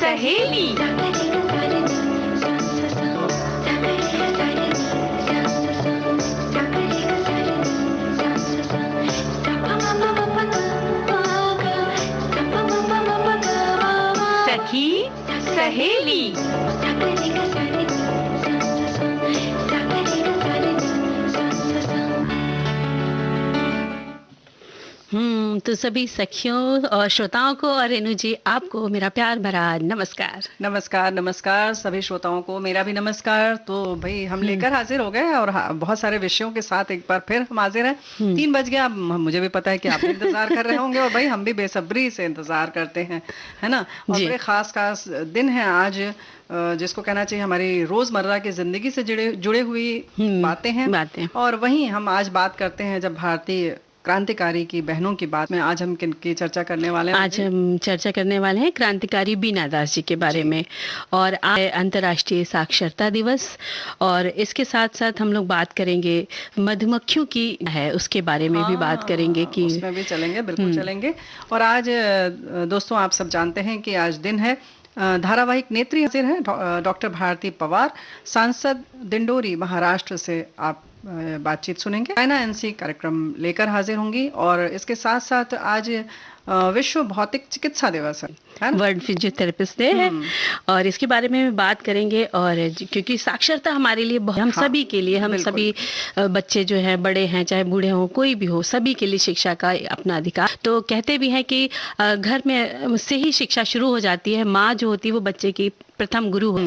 सहेली। सखी सहेली। तो सभी सखियों और श्रोताओं को और रेणु जी आपको मेरा प्यार भरा नमस्कार। नमस्कार नमस्कार सभी श्रोताओं को मेरा भी नमस्कार। तो भाई हम लेकर हाजिर हो गए और बहुत सारे विषयों के साथ एक बार फिर हम हाजिर हैं। 3 बज गया, मुझे भी पता है कि आप भी इंतजार कर रहे होंगे और भाई हम भी बेसब्री से इंतजार करते हैं, है ना। और बड़े खास दिन है आज, जिसको कहना चाहिए हमारी रोजमर्रा की जिंदगी से जुड़े हुई बातें हैं। और वहीं हम आज बात करते हैं जब भारतीय क्रांतिकारी की बहनों की बात में। आज हम किनकी चर्चा करने वाले हैं? आज हम चर्चा करने वाले हैं क्रांतिकारी बीना दास जी के बारे में। और आज अंतर्राष्ट्रीय साक्षरता दिवस, और इसके साथ साथ हम लोग बात करेंगे मधुमक्खियों की है, उसके बारे में भी बात करेंगे कि उसमें भी चलेंगे, बिल्कुल चलेंगे। और आज दोस्तों आप सब जानते हैं कि आज दिन है धारावाहिक नेत्री हाजिर हैं डॉक्टर भारती पवार, सांसद दिंडोरी महाराष्ट्र से आप बातचीत सुनेंगे। चाइना एनसी कार्यक्रम लेकर हाजिर होंगी। और इसके साथ साथ आज विश्व भौतिक चिकित्सा दिवस है, वर्ल्ड फिजियोथेरेपिस्ट डे है, और इसके बारे में बात करेंगे। और क्योंकि साक्षरता हमारे लिए हम सभी के लिए, हम सभी बच्चे जो हैं, बड़े हैं चाहे बूढ़े हों, कोई भी हो, सभी के लिए शिक्षा का अपना अधिकार। तो कहते भी हैं कि घर में से ही शिक्षा शुरू हो जाती है। माँ जो होती है वो बच्चे की प्रथम गुरु हो।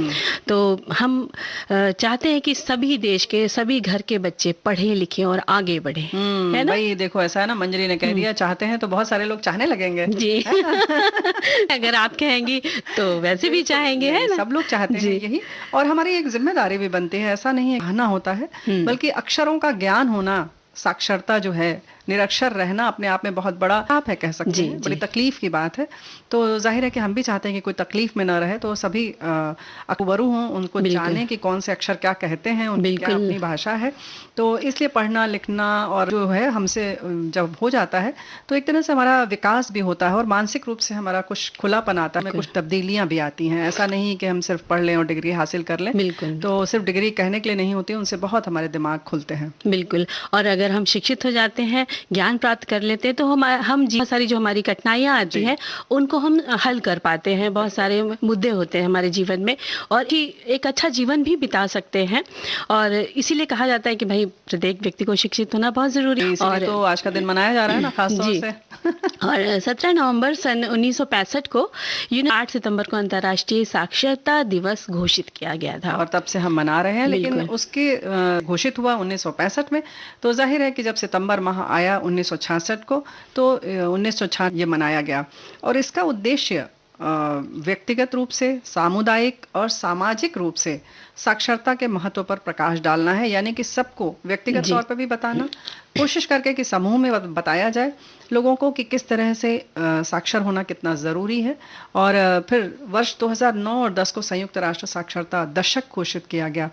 तो हम चाहते हैं कि सभी देश के सभी घर के बच्चे पढ़े लिखे और आगे बढ़े, है ना। भाई देखो ऐसा है ना, मंजरी ने कह दिया चाहते हैं तो बहुत सारे लोग चाहने लगेंगे जी। अगर आप कहेंगी तो वैसे भी चाहेंगे, है ना। सब लोग चाहते हैं यही। और हमारी एक जिम्मेदारी भी बनती है, ऐसा नहीं है कहना होता है, बल्कि अक्षरों का ज्ञान होना, साक्षरता जो है, निरक्षर रहना अपने आप में बहुत बड़ा आप है, कह सकते हैं, बड़ी तकलीफ की बात है। तो जाहिर है कि हम भी चाहते हैं कि कोई तकलीफ में ना रहे। तो सभी अकबरू हों, उनको जाने कि कौन से अक्षर क्या कहते हैं, उनकी क्या अपनी भाषा है। तो इसलिए पढ़ना लिखना और जो है हमसे जब हो जाता है तो एक तरह से हमारा विकास भी होता है और मानसिक रूप से हमारा कुछ खुलापन आता है, कुछ तब्दीलियां भी आती हैं। ऐसा नहीं कि हम सिर्फ पढ़ लें और डिग्री हासिल कर लें। तो सिर्फ डिग्री कहने के लिए नहीं होती, उनसे बहुत हमारे दिमाग खुलते हैं। बिल्कुल। और अगर हम शिक्षित हो जाते हैं, ज्ञान प्राप्त कर लेते हैं, तो हम बहुत सारी जो हमारी कठिनाइयां आती हैं उनको हम हल कर पाते हैं। बहुत सारे मुद्दे होते हैं हमारे जीवन में, और एक अच्छा जीवन भी बिता सकते हैं। और इसीलिए कहा जाता है कि भाई प्रत्येक व्यक्ति को शिक्षित होना बहुत जरूरी है। और तो आज का दिन मनाया जा रहा है ना, खास तौर से। और 17 नवंबर सन 1965 को 8 सितंबर को अंतर्राष्ट्रीय साक्षरता दिवस घोषित किया गया था, और तब से हम मना रहे हैं। लेकिन उसके घोषित हुआ 1965 में। तो जाहिर है कि जब सितंबर माह आया 1966 को, तो 1966 ये मनाया गया। और इसका उद्देश्य व्यक्तिगत रूप से, सामुदायिक और सामाजिक रूप से साक्षरता के महत्व पर प्रकाश डालना है। यानी कि सबको व्यक्तिगत तौर पर भी बताना, कोशिश करके कि समूह में बताया जाए लोगों को कि किस तरह से साक्षर होना कितना ज़रूरी है। और फिर वर्ष 2009 और 10 को संयुक्त राष्ट्र साक्षरता दशक घोषित किया गया।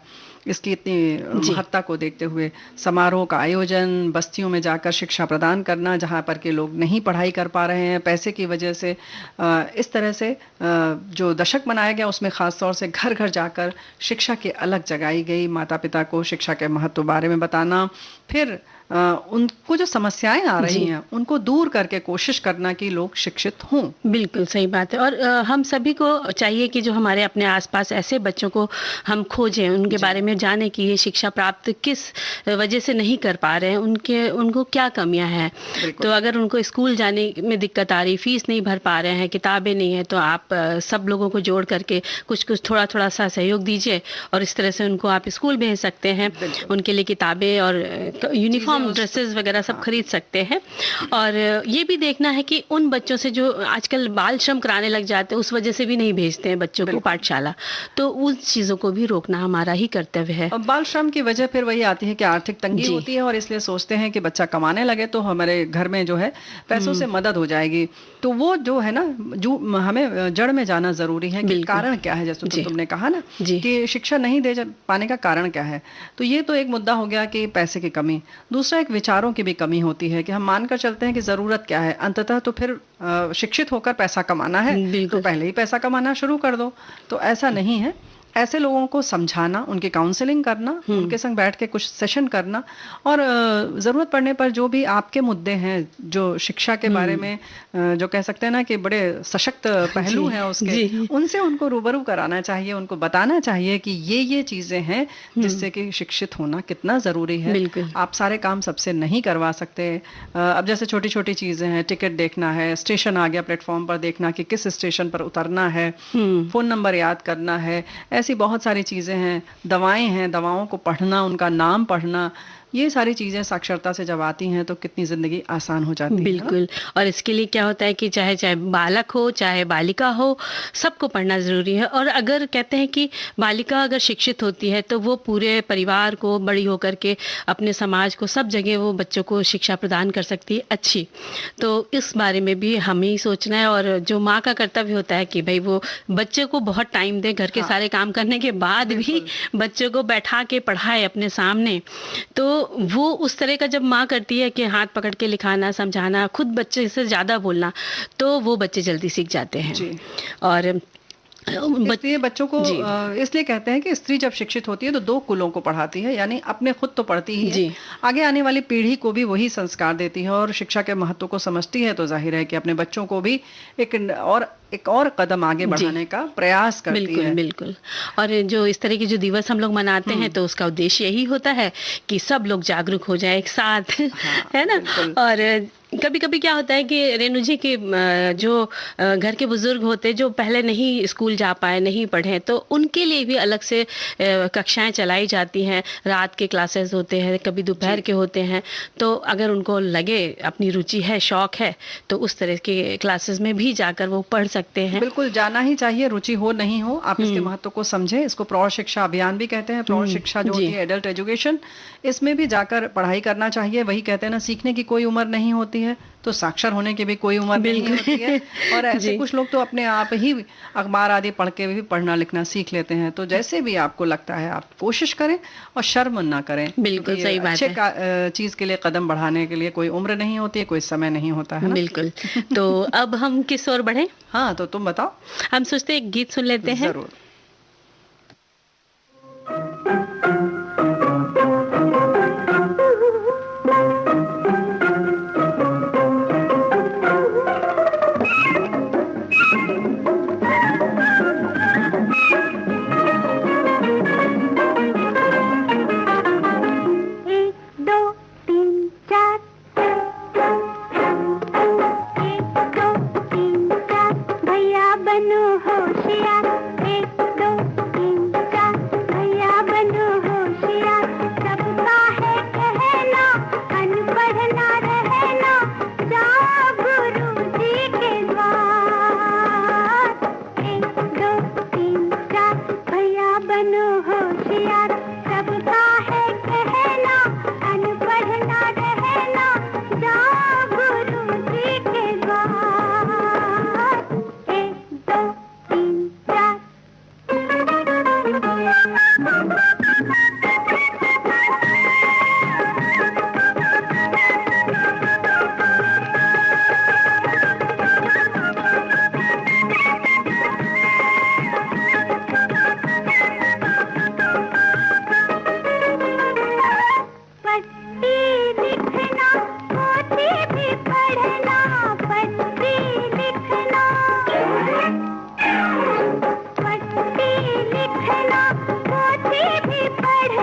इसकी इतनी महत्ता को देखते हुए समारोह का आयोजन, बस्तियों में जाकर शिक्षा प्रदान करना जहाँ पर के लोग नहीं पढ़ाई कर पा रहे हैं पैसे की वजह से, इस तरह से जो दशक मनाया गया उसमें ख़ास तौर से घर घर जाकर शिक्षा की अलग जगाई गई। माता पिता को शिक्षा के महत्व बारे में बताना, फिर उनको जो समस्याएं आ रही हैं उनको दूर करके कोशिश करना कि लोग शिक्षित हों। बिल्कुल सही बात है। और हम सभी को चाहिए कि जो हमारे अपने आसपास ऐसे बच्चों को हम खोजें, उनके बारे में जाने कि ये शिक्षा प्राप्त किस वजह से नहीं कर पा रहे हैं, उनको क्या कमियां हैं। तो अगर उनको स्कूल जाने में दिक्कत आ रही, फीस नहीं भर पा रहे हैं, किताबें नहीं है, तो आप सब लोगों को जोड़ करके कुछ थोड़ा थोड़ा सा सहयोग दीजिए और इस तरह से उनको आप स्कूल भेज सकते हैं। उनके लिए किताबें और यूनिफॉर्म, ड्रेसेस वगैरह सब खरीद सकते हैं। और ये भी देखना है कि उन बच्चों से जो आजकल बाल श्रम कराने लग जाते हैं, उस वजह से भी नहीं भेजते हैं बच्चों को पाठशाला, तो उन चीज़ों को भी रोकना हमारा ही कर्तव्य है। और बाल श्रम की वजह फिर वही आती है कि आर्थिक तंगी होती है और इसलिए सोचते हैं कि बच्चा कमाने लगे तो हमारे घर में जो है पैसों से मदद हो जाएगी। तो वो जो है ना, जो हमें जड़ में जाना जरूरी है कि कारण क्या है। जैसे तुमने कहा ना कि शिक्षा नहीं दे पाने का कारण क्या है, तो ये तो एक मुद्दा हो गया कि पैसे की कमी। दूसरा दूसरा एक विचारों की भी कमी होती है कि हम मानकर चलते हैं कि ज़रूरत क्या है, अंततः तो फिर शिक्षित होकर पैसा कमाना है, तो पहले ही पैसा कमाना शुरू कर दो। तो ऐसा नहीं है। ऐसे लोगों को समझाना, उनकी काउंसलिंग करना, उनके संग बैठ के कुछ सेशन करना और ज़रूरत पड़ने पर जो भी आपके मुद्दे हैं, जो शिक्षा के बारे में जो कह सकते हैं ना कि बड़े सशक्त पहलू हैं उसके, उनसे उनको रूबरू कराना चाहिए, उनको बताना चाहिए कि ये चीज़ें हैं जिससे कि शिक्षित होना कितना ज़रूरी है। आप सारे काम सबसे नहीं करवा सकते। अब जैसे छोटी-छोटी चीज़ें हैं, टिकट देखना है, स्टेशन आ गया प्लेटफॉर्म पर देखना कि किस स्टेशन पर उतरना है, फ़ोन नंबर याद करना है, ऐसी बहुत सारी चीज़ें हैं, दवाएं हैं, दवाओं को पढ़ना, उनका नाम पढ़ना, ये सारी चीज़ें साक्षरता से जब आती हैं तो कितनी ज़िंदगी आसान हो जाती है। बिल्कुल। और इसके लिए क्या होता है कि चाहे बालक हो, चाहे बालिका हो, सबको पढ़ना ज़रूरी है। और अगर कहते हैं कि बालिका अगर शिक्षित होती है तो वो पूरे परिवार को, बड़ी होकर के अपने समाज को, सब जगह वो बच्चों को शिक्षा प्रदान कर सकती है अच्छी। तो इस बारे में भी हमें ही सोचना है और जो माँ का कर्तव्य होता है कि भाई वो बच्चे को बहुत टाइम दे, घर के सारे काम करने के बाद भी बच्चों को बैठा के पढ़ाए अपने सामने। तो वो उस तरह का जब माँ करती है कि हाथ पकड़ के लिखाना, समझाना, खुद बच्चे से ज़्यादा बोलना, तो वो बच्चे जल्दी सीख जाते हैं। और इसलिए बच्चों को इसलिए कहते हैं कि स्त्री जब शिक्षित होती है तो 2 कुलों को पढ़ाती है, यानी अपने खुद तो पढ़ती ही है, आगे आने वाली पीढ़ी को भी वही संस्कार देती है और शिक्षा के महत्व को समझती है। तो जाहिर है कि अपने बच्चों को भी एक और कदम आगे बढ़ाने का प्रयास करती है। बिल्कुल। और जो इस तरह के जो दिवस हम लोग मनाते हैं तो उसका उद्देश्य यही होता है कि सब लोग जागरूक हो जाए एक साथ, है ना। और कभी कभी क्या होता है कि रेणु जी के जो घर के बुजुर्ग होते जो पहले नहीं स्कूल जा पाए, नहीं पढ़े, तो उनके लिए भी अलग से कक्षाएं चलाई जाती हैं। रात के क्लासेस होते हैं, कभी दोपहर के होते हैं। तो अगर उनको लगे, अपनी रुचि है, शौक है, तो उस तरह के क्लासेस में भी जाकर वो पढ़ सकते हैं। बिल्कुल जाना ही चाहिए, रुचि हो नहीं हो, आप इसके महत्व को समझें। इसको प्रौढ़ शिक्षा अभियान भी कहते हैं। प्रौढ़ शिक्षा जो होती है, एडल्ट एजुकेशन, इसमें भी जाकर पढ़ाई करना चाहिए। वही कहते हैं ना, सीखने की कोई उम्र नहीं होती है, तो साक्षर होने की भी कोई उम्र नहीं होती है। और ऐसे कुछ लोग तो अपने आप ही अखबार आदि पढ़ के भी पढ़ना लिखना सीख लेते हैं। तो जैसे भी आपको लगता है आप कोशिश करें और शर्म ना करें। बिल्कुल सही बात है। अच्छे चीज के लिए कदम बढ़ाने के लिए कोई उम्र नहीं होती है, कोई समय नहीं होता है ना? बिल्कुल। तो अब हम किस ओर बढ़े? हाँ, तो तुम बताओ। हम सोचते एक गीत सुन लेते हैं। जरूर। पढ़ना, पोथी भी पढ़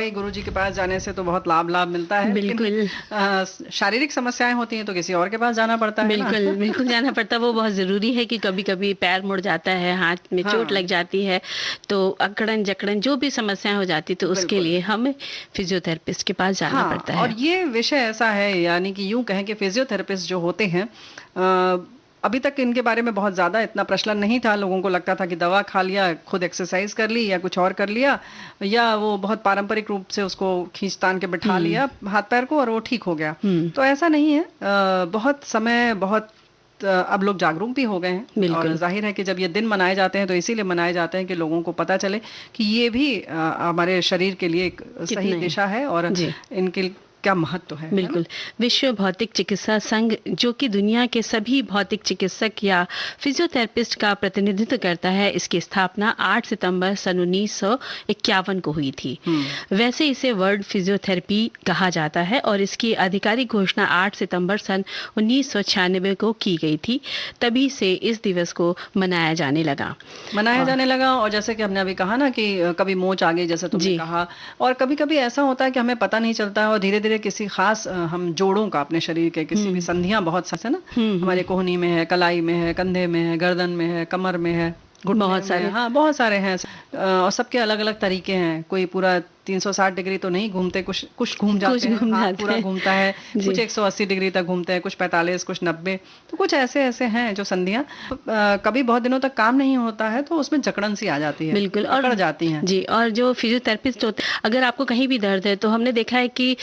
भाई गुरुजी के पास जाने से तो बहुत लाभ मिलता है, लेकिन बिल्कुल। शारीरिक समस्याएं होती हैं तो किसी और के पास जाना पड़ता है ना। बिल्कुल, बिल्कुल जाना पड़ता है। वो बहुत ज़रूरी है कि कभी-कभी पैर मुड़ जाता है, हाथ में चोट हाँ, लग जाती है, तो अकड़न-जकड़न जो भी समस्याएँ हो जाती तो उसके बिल्कुल। लिए हमें फिज़ियोथेरेपिस्ट के पास जाना हाँ, पड़ता और है। ये विषय ऐसा है, यानी कि यूँ कहें कि फिज़ियोथेरेपिस्ट जो होते हैं, अभी तक इनके बारे में बहुत ज़्यादा इतना प्रचलन नहीं था। लोगों को लगता था कि दवा खा लिया, खुद एक्सरसाइज़ कर ली या कुछ और कर लिया, या वो बहुत पारंपरिक रूप से उसको खींच-तान के बिठा हुँ, लिया हाथ-पैर को और वो ठीक हो गया। हुँ, तो ऐसा नहीं है। बहुत अब लोग जागरूक भी हो गए हैं, और बिल्कुल। ज़ाहिर है कि जब ये दिन मनाए जाते हैं तो इसीलिए मनाए जाते हैं कि लोगों को पता चले कि ये भी हमारे शरीर के लिए एक सही कितने दिशा है, और जी। इनके क्या महत्व है ना? बिल्कुल। विश्व भौतिक चिकित्सा संघ, जो कि दुनिया के सभी भौतिक चिकित्सक या फिजियोथेरेपिस्ट का प्रतिनिधित्व करता है, इसकी स्थापना 8 सितंबर सन 1951 को हुई थी। वैसे इसे वर्ल्ड फिजियोथेरेपी कहा जाता है और इसकी आधिकारिक घोषणा 8 सितंबर सन 1996 को की गई थी। तभी से इस दिवस को मनाया जाने लगा। और जैसे कि हमने अभी कहा ना कि कभी मोच आ गई, जैसे तुमने जी। कहा, और कभी-कभी ऐसा होता है कि हमें पता नहीं चलता है और धीरे-धीरे किसी खास हम जोड़ों का, अपने शरीर के किसी भी हुँ, संधियाँ बहुत सा है ना, हुँ, हुँ। हमारे कोहनी में है, कलाई में है, कंधे में है, गर्दन में है, कमर में है, घुटने बहुत में है, सारे। हाँ, बहुत सारे हैं। और सबके अलग-अलग तरीके हैं। कोई पूरा 360 डिग्री तो नहीं घूमते, कुछ कुछ घूम कुछ जाते हैं, घूम हाथ जाते पूरा हैं। घूमता है, कुछ जी। 180 डिग्री तक घूमते हैं, कुछ 45, कुछ 90, तो कुछ ऐसे-ऐसे हैं जो संधियाँ कभी बहुत दिनों तक काम नहीं होता है तो उसमें जकड़न सी आ जाती है, बिल्कुल। और अकड़ जाती हैं। जी, और जो फिजियोथेरेपिस्ट होते हैं, अगर आपको कहीं भी दर्द है तो हमने देखा है कि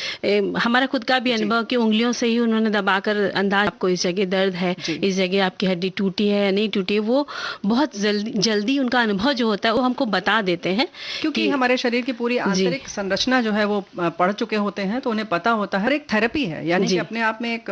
हमारा खुद का भी जी, अनुभव कि उंगलियों से ही उन्होंने दबाकर अंदाज, आपको इस जगह दर्द है, जी। इस जगह आपकी हड्डी टूटी है या नहीं टूटी है, वो बहुत जल्दी जल्दी उनका अनुभव जो होता है वो हमको बता देते हैं क्योंकि कि हमारे शरीर की पूरी जी, आंतरिक संरचना जो है वो पढ़ चुके होते हैं, तो उन्हें पता होता है। हर एक थेरेपी है, यानी कि जी, अपने आप में एक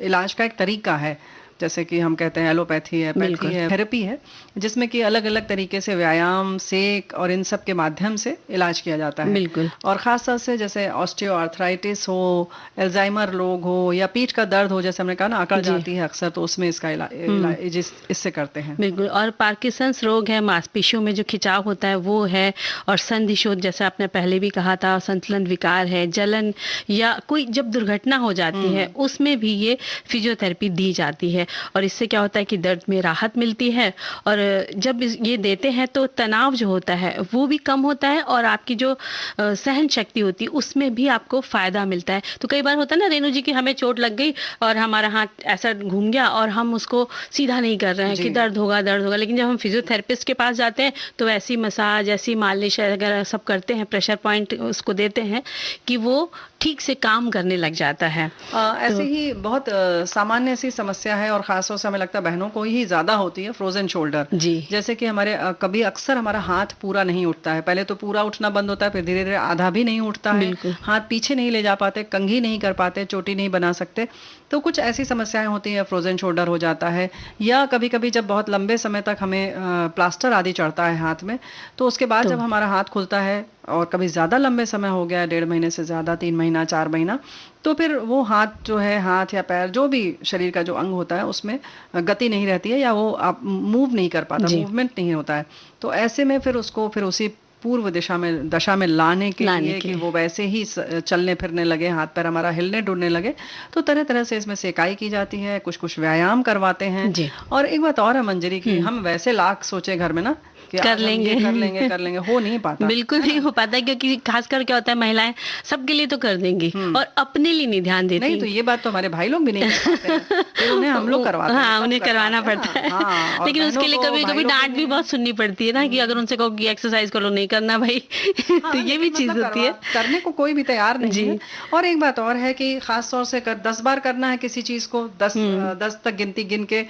इलाज का एक तरीका है। जैसे कि हम कहते हैं एलोपैथी है, पैथी बिल्कुल। है, थेरेपी है, जिसमें कि अलग-अलग तरीके से व्यायाम, सेक और इन सब के माध्यम से इलाज किया जाता है। बिल्कुल। और ख़ास तौर से जैसे ऑस्टियोआर्थराइटिस हो, अल्ज़ाइमर रोग हो या पीठ का दर्द हो, जैसे हमने कहा ना अकड़ जी। जाती है अक्सर, तो उसमें इसका हुँ। इलाज इससे करते हैं। बिल्कुल। और पार्किंसंस रोग है, मांसपेशियों में जो खिंचाव होता है वो है, और संधि शोथ जैसा आपने पहले भी कहा था, संतुलन विकार है, जलन, या कोई जब दुर्घटना हो जाती है हुँ, उसमें भी ये फिजियोथेरेपी दी जाती है, और इससे क्या होता है कि दर्द में राहत मिलती है, और जब ये देते हैं तो तनाव जो होता है वो भी कम होता है, और आपकी जो सहन शक्ति होती है उसमें भी आपको फायदा मिलता है। तो कई बार होता है ना रेणु जी, कि हमें चोट लग गई और हमारा हाथ ऐसा घूम गया और हम उसको सीधा नहीं कर रहे हैं कि जी। दर्द होगा, लेकिन जब हम फिजियोथेरेपिस्ट के पास जाते हैं तो ऐसी मसाज, ऐसी मालिश वगैरह सब करते हैं, प्रेशर पॉइंट उसको देते हैं कि वो ठीक से काम करने लग जाता है। ऐसे तो ही बहुत सामान्य सी समस्या है, और खास तौर से हमें लगता है बहनों को ही ज़्यादा होती है, फ्रोज़न शोल्डर। जी, जैसे कि हमारे कभी अक्सर हमारा हाथ पूरा नहीं उठता है। पहले तो पूरा उठना बंद होता है, फिर धीरे-धीरे आधा भी नहीं उठता है। बिल्कुल। हाथ पीछे नहीं ले जा पाते, कंघी नहीं कर पाते, चोटी नहीं बना सकते। तो कुछ ऐसी समस्याएँ होती हैं, फ्रोज़न शोल्डर हो जाता है, या कभी-कभी जब बहुत लंबे समय तक हमें प्लास्टर आदि चढ़ता है हाथ में, तो उसके बाद तो जब हमारा हाथ खुलता है और कभी ज़्यादा लंबे समय हो गया, 1.5 महीने से ज़्यादा, 3 महीना, 4 महीना, तो फिर वो हाथ जो है, हाथ या पैर, जो भी शरीर का जो अंग होता है उसमें गति नहीं रहती है, या वो आप मूव नहीं कर पाता, जी, मूवमेंट नहीं होता है। तो ऐसे में फिर उसको फिर उसी पूर्व दशा में लाने के लाने लिए के कि लिए। वो वैसे ही चलने फिरने लगे, हाथ पैर हमारा हिलने डुलने लगे, तो तरह-तरह से इसमें सेकाई की जाती है, कुछ-कुछ व्यायाम करवाते हैं। जी। और एक बात और है मंजरी, की हुँ, हम वैसे लाख सोचे घर में ना कि कर आज हम ये लेंगे। कर लेंगे, हो नहीं पाता, बिल्कुल है नहीं ना? हो पाता है, क्योंकि खासकर क्या होता है, महिलाएं सबके लिए तो कर देंगी हुँ। और अपने लिए नहीं ध्यान नहीं, देती। तो ये बात तो हमारे भाई लोग भी नहीं कर पाते हैं। फिर उन्हें हम लोग करवाते हैं, हाँ, सब उन्हें करवाते करवाना हैं ना। पड़ता है। हाँ, और लेकिन बहनों उसके लिए को भाई कभी-कभी लोग के डाँट भी लिए बहुत सुननी पड़ती है ना, कि अगर हुँ। उनसे कहो कि एक्सरसाइज करो, नहीं करना भाई। तो हाँ, ये भी लेकिन चीज़ मतलब होती करवा है। करने को कोई भी तैयार नहीं जी। है। और एक बात और है कि ख़ास तौर से 10 बार करना है किसी चीज़ को, 10 हुँ, तक गिनती गिन के,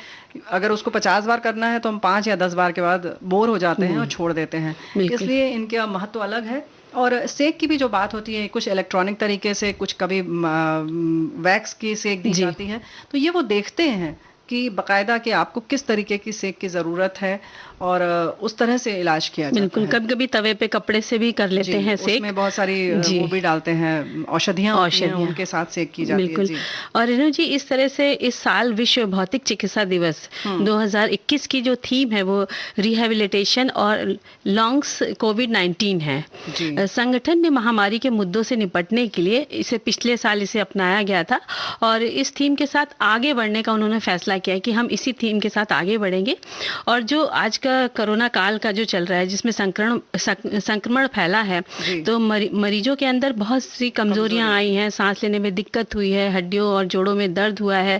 अगर उसको 50 बार करना है तो हम 5 या 10 बार के बाद बोर हो जाते हैं और बोल छोड़ देते हैं। बिल्कुल। इसलिए इनका महत्व अलग है। और सेक की भी जो बात होती है, कुछ इलेक्ट्रॉनिक तरीके से, कुछ कभी वैक्स की सेक दी जी, जाती है, तो ये वो देखते हैं कि बाकायदा कि आपको किस तरीके की सेक की ज़रूरत है और उस तरह से इलाज किया जाता बिल्कुल, है। कभी-कभी तवे पे कपड़े से भी कर लेते हैं सेक। उसमें बहुत सारी जी। वो भी डालते हैं, औषधियाँ होती हैं, औषधियाँ। उनके साथ सेक की जाती है। बिल्कुल। जी। और रेणु जी, इस तरह से इस साल विश्व भौतिक चिकित्सा दिवस 2021 की जो थीम है वो रिहैबिलिटेशन और लॉन्ग्स कोविड-19 है। जी। संगठन ने महामारी के मुद्दों से निपटने के लिए पिछले साल इसे अपनाया गया था और इस थीम के साथ आगे बढ़ने का उन्होंने फैसला किया कि हम इसी थीम के साथ आगे बढ़ेंगे। और जो आज का कोरोना काल का जो चल रहा है, जिसमें संक्रमण फैला है, तो मरीजों के अंदर बहुत सी कमजोरियां आई हैं, सांस लेने में दिक्कत हुई है, हड्डियों और जोड़ों में दर्द हुआ है।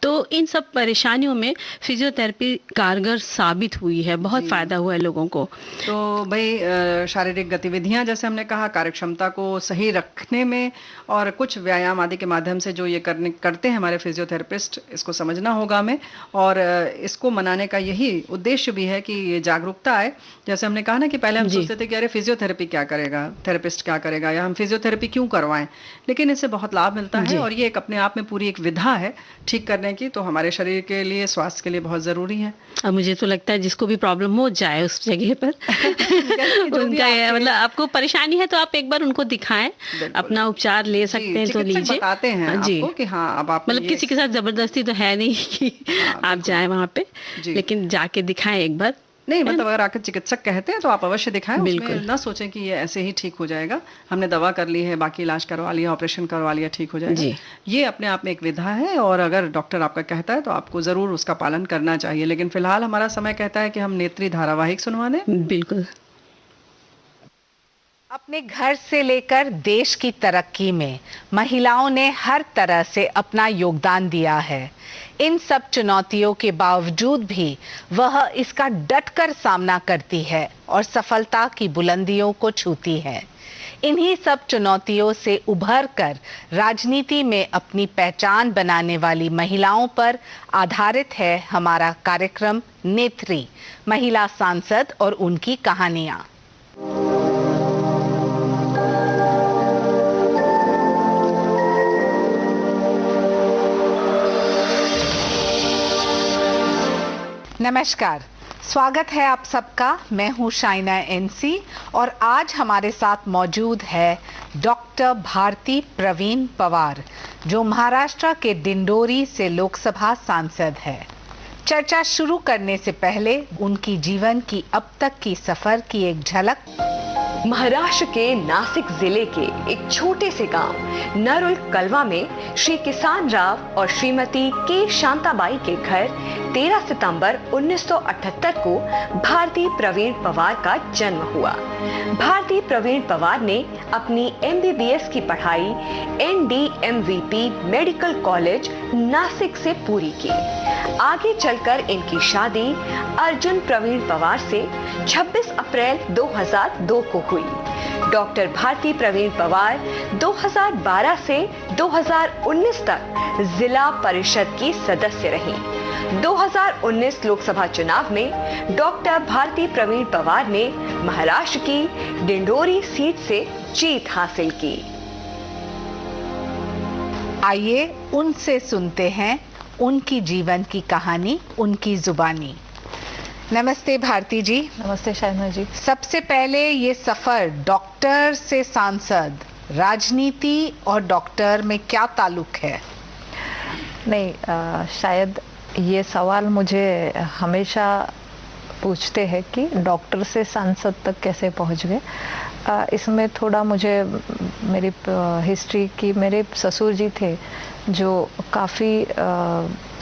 तो इन सब परेशानियों में फिजियोथेरेपी कारगर साबित हुई है, बहुत फायदा हुआ है लोगों को। तो भाई शारीरिक गतिविधियां, जैसे हमने कहा, कार्यक्षमता को सही रखने में और कुछ व्यायाम आदि के माध्यम से जो ये करते हैं हमारे फिजियोथेरेपिस्ट, इसको समझना होगा हमें। और इसको मनाने का यही उद्देश्य भी है कि ये जागरूकता आए। जैसे हमने कहा ना कि पहले हम सोचते थे कि अरे फिजियोथेरेपी क्या करेगा, थेरेपिस्ट क्या करेगा, या हम फिजियोथेरेपी क्यों करवाएं, लेकिन इससे बहुत लाभ मिलता है और ये एक अपने आप में पूरी एक विधा है ठीक करने की, तो हमारे शरीर के लिए, स्वास्थ्य के लिए बहुत ज़रूरी है। अब मुझे तो लगता है जिसको भी प्रॉब्लम हो जाए उस जगह पर उनका मतलब आपको परेशानी है तो आप एक बार उनको दिखाएं, अपना उपचार ले सकते हैं तो लीजिए। बताते हैं आपको कि हाँ, अब आप मतलब किसी के साथ जबरदस्ती तो है नहीं कि आप जाएं वहाँ पे, लेकिन जाके दिखाएं एक बार। नहीं, मतलब अगर आकर चिकित्सक कहते हैं तो आप अवश्य दिखाएं, उसमें ना सोचें कि ये ऐसे ही ठीक हो जाएगा, हमने दवा कर ली है, बाकी इलाज करवा लिया, ऑपरेशन करवा लिया, ठीक हो जाएगा। ये अपने आप में एक विधा है और अगर डॉक्टर आपका कहता है तो आपको ज़रूर उसका पालन करना चाहिए। लेकिन फिलहाल हमारा समय कहता है कि हम नेत्री धारावाहिक सुनवा दें। बिल्कुल। अपने घर से लेकर देश की तरक्की में महिलाओं ने हर तरह से अपना योगदान दिया है। इन सब चुनौतियों के बावजूद भी वह इसका डटकर सामना करती है और सफलता की बुलंदियों को छूती है। इन्हीं सब चुनौतियों से उभरकर राजनीति में अपनी पहचान बनाने वाली महिलाओं पर आधारित है हमारा कार्यक्रम नेत्री, महिला सांसद और उनकी कहानियां। नमस्कार, स्वागत है आप सबका। मैं हूं शाइना एनसी और आज हमारे साथ मौजूद है डॉक्टर भारती प्रवीण पवार, जो महाराष्ट्र के डिंडोरी से लोकसभा सांसद है। चर्चा शुरू करने से पहले उनकी जीवन की अब तक की सफर की एक झलक। महाराष्ट्र के नासिक जिले के एक छोटे से गांव नरुल कलवा में श्री किसान राव और श्रीमती के शांताबाई के घर 13 सितंबर 1978 को भारती प्रवीण पवार का जन्म हुआ। भारती प्रवीण पवार ने अपनी MBBS की पढ़ाई NDMVP मेडिकल कॉलेज नासिक से पूरी की। आगे चलकर इनकी शादी अर्जुन प्रवीण पवार से 26 अप्रैल 2002 को हुई। डॉक्टर भारती प्रवीण पवार 2012 से 2019 तक जिला परिषद की सदस्य रहीं। 2019 लोकसभा चुनाव में डॉक्टर भारती प्रवीण पवार ने महाराष्ट्र की डिंडोरी सीट से जीत हासिल की। आइए उनसे सुनते हैं उनकी जीवन की कहानी, उनकी जुबानी। नमस्ते भारती जी। नमस्ते शाइना जी। सबसे पहले ये सफर डॉक्टर से सांसद, राजनीति और डॉक्टर में क्या ताल्लुक है? नहीं, शायद ये सवाल मुझे हमेशा पूछते हैं कि डॉक्टर से सांसद तक कैसे पहुंच गए। इसमें थोड़ा मुझे मेरी हिस्ट्री की, मेरे ससुर जी थे जो काफ़ी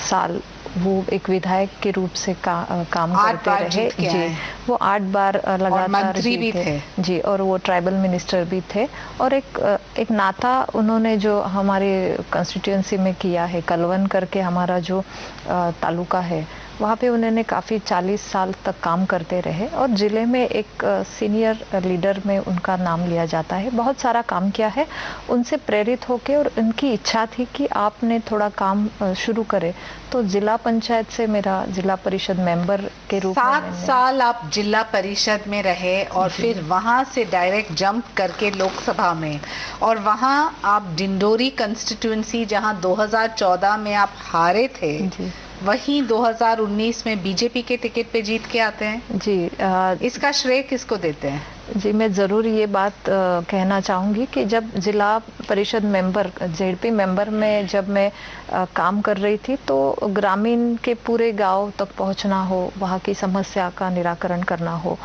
साल वो एक विधायक के रूप से काम करते रहे जी। वो 8 बार लगातार भी थे जी, और वो ट्राइबल मिनिस्टर भी थे। और एक नाता उन्होंने जो हमारे कंस्टिट्यूएंसी में किया है, कलवन करके हमारा जो तालुका है, वहाँ पे उन्होंने काफ़ी 40 साल तक काम करते रहे और ज़िले में एक सीनियर लीडर में उनका नाम लिया जाता है। बहुत सारा काम किया है। उनसे प्रेरित होके और उनकी इच्छा थी कि आपने थोड़ा काम शुरू करे, तो जिला पंचायत से मेरा जिला परिषद मेंबर के रूप में 7 साल आप जिला परिषद में रहे और फिर वहाँ से डायरेक्ट जंप करके लोकसभा में, और वहाँ आप डिंडोरी कंस्टिट्यूएंसी, जहाँ 2014 में आप हारे थे, वहीं 2019 में बीजेपी के टिकट पे जीत के आते हैं। जी, इसका श्रेय किसको देते हैं? जी, मैं ज़रूर ये बात कहना चाहूँगी कि जब जिला परिषद मेंबर, जेडपी मेंबर में जब मैं काम कर रही थी, तो ग्रामीण के पूरे गांव तक पहुंचना हो, वहाँ की समस्या का निराकरण करना हो,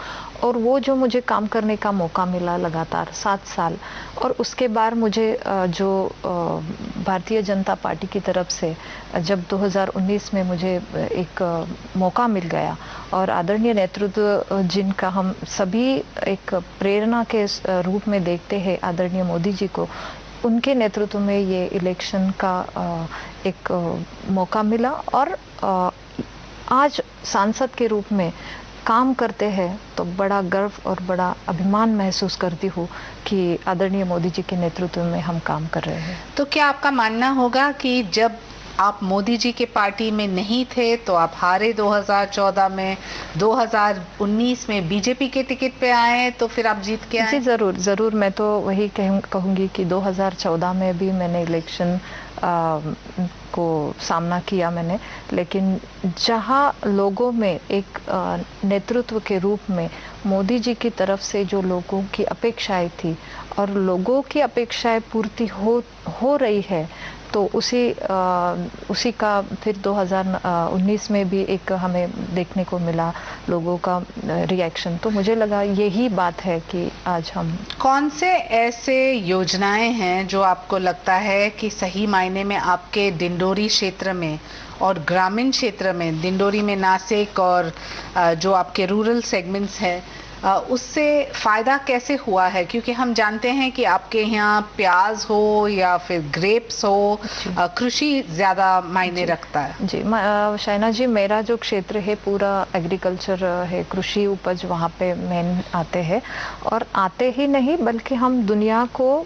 और वो जो मुझे काम करने का मौका मिला लगातार 7 साल, और उसके बाद मुझे जो भारतीय जनता पार्टी की तरफ से जब 2019 में मुझे एक मौका मिल गया, और आदरणीय नेतृत्व जिनका हम सभी एक प्रेरणा के रूप में देखते हैं, आदरणीय मोदी जी को, उनके नेतृत्व में ये इलेक्शन का एक मौका मिला, और आज सांसद के रूप में काम करते हैं तो बड़ा गर्व और बड़ा अभिमान महसूस करती हूँ कि आदरणीय मोदी जी के नेतृत्व में हम काम कर रहे हैं। तो क्या आपका मानना होगा कि जब आप मोदी जी के पार्टी में नहीं थे तो आप हारे 2014 में, 2019 में बीजेपी के टिकट पे आए तो फिर आप जीत के आए? जी ज़रूर, मैं तो वही कहूँगी कि 2014 में भी मैंने इलेक्शन को सामना किया मैंने, लेकिन जहाँ लोगों में एक नेतृत्व के रूप में मोदी जी की तरफ से जो लोगों की अपेक्षाएं थी और लोगों की अपेक्षाएं पूर्ति हो रही है, तो उसी का फिर 2019 में भी एक हमें देखने को मिला लोगों का रिएक्शन। तो मुझे लगा यही बात है कि आज हम। कौन से ऐसे योजनाएं हैं जो आपको लगता है कि सही मायने में आपके डिंडोरी क्षेत्र में और ग्रामीण क्षेत्र में, डिंडोरी में नासिक और जो आपके रूरल सेगमेंट्स हैं, उससे फ़ायदा कैसे हुआ है? क्योंकि हम जानते हैं कि आपके यहाँ प्याज हो या फिर ग्रेप्स हो, कृषि ज़्यादा मायने रखता है। जी शाइना जी, मेरा जो क्षेत्र है पूरा एग्रीकल्चर है, कृषि उपज वहाँ पे मेन आते हैं, और आते ही नहीं बल्कि हम दुनिया को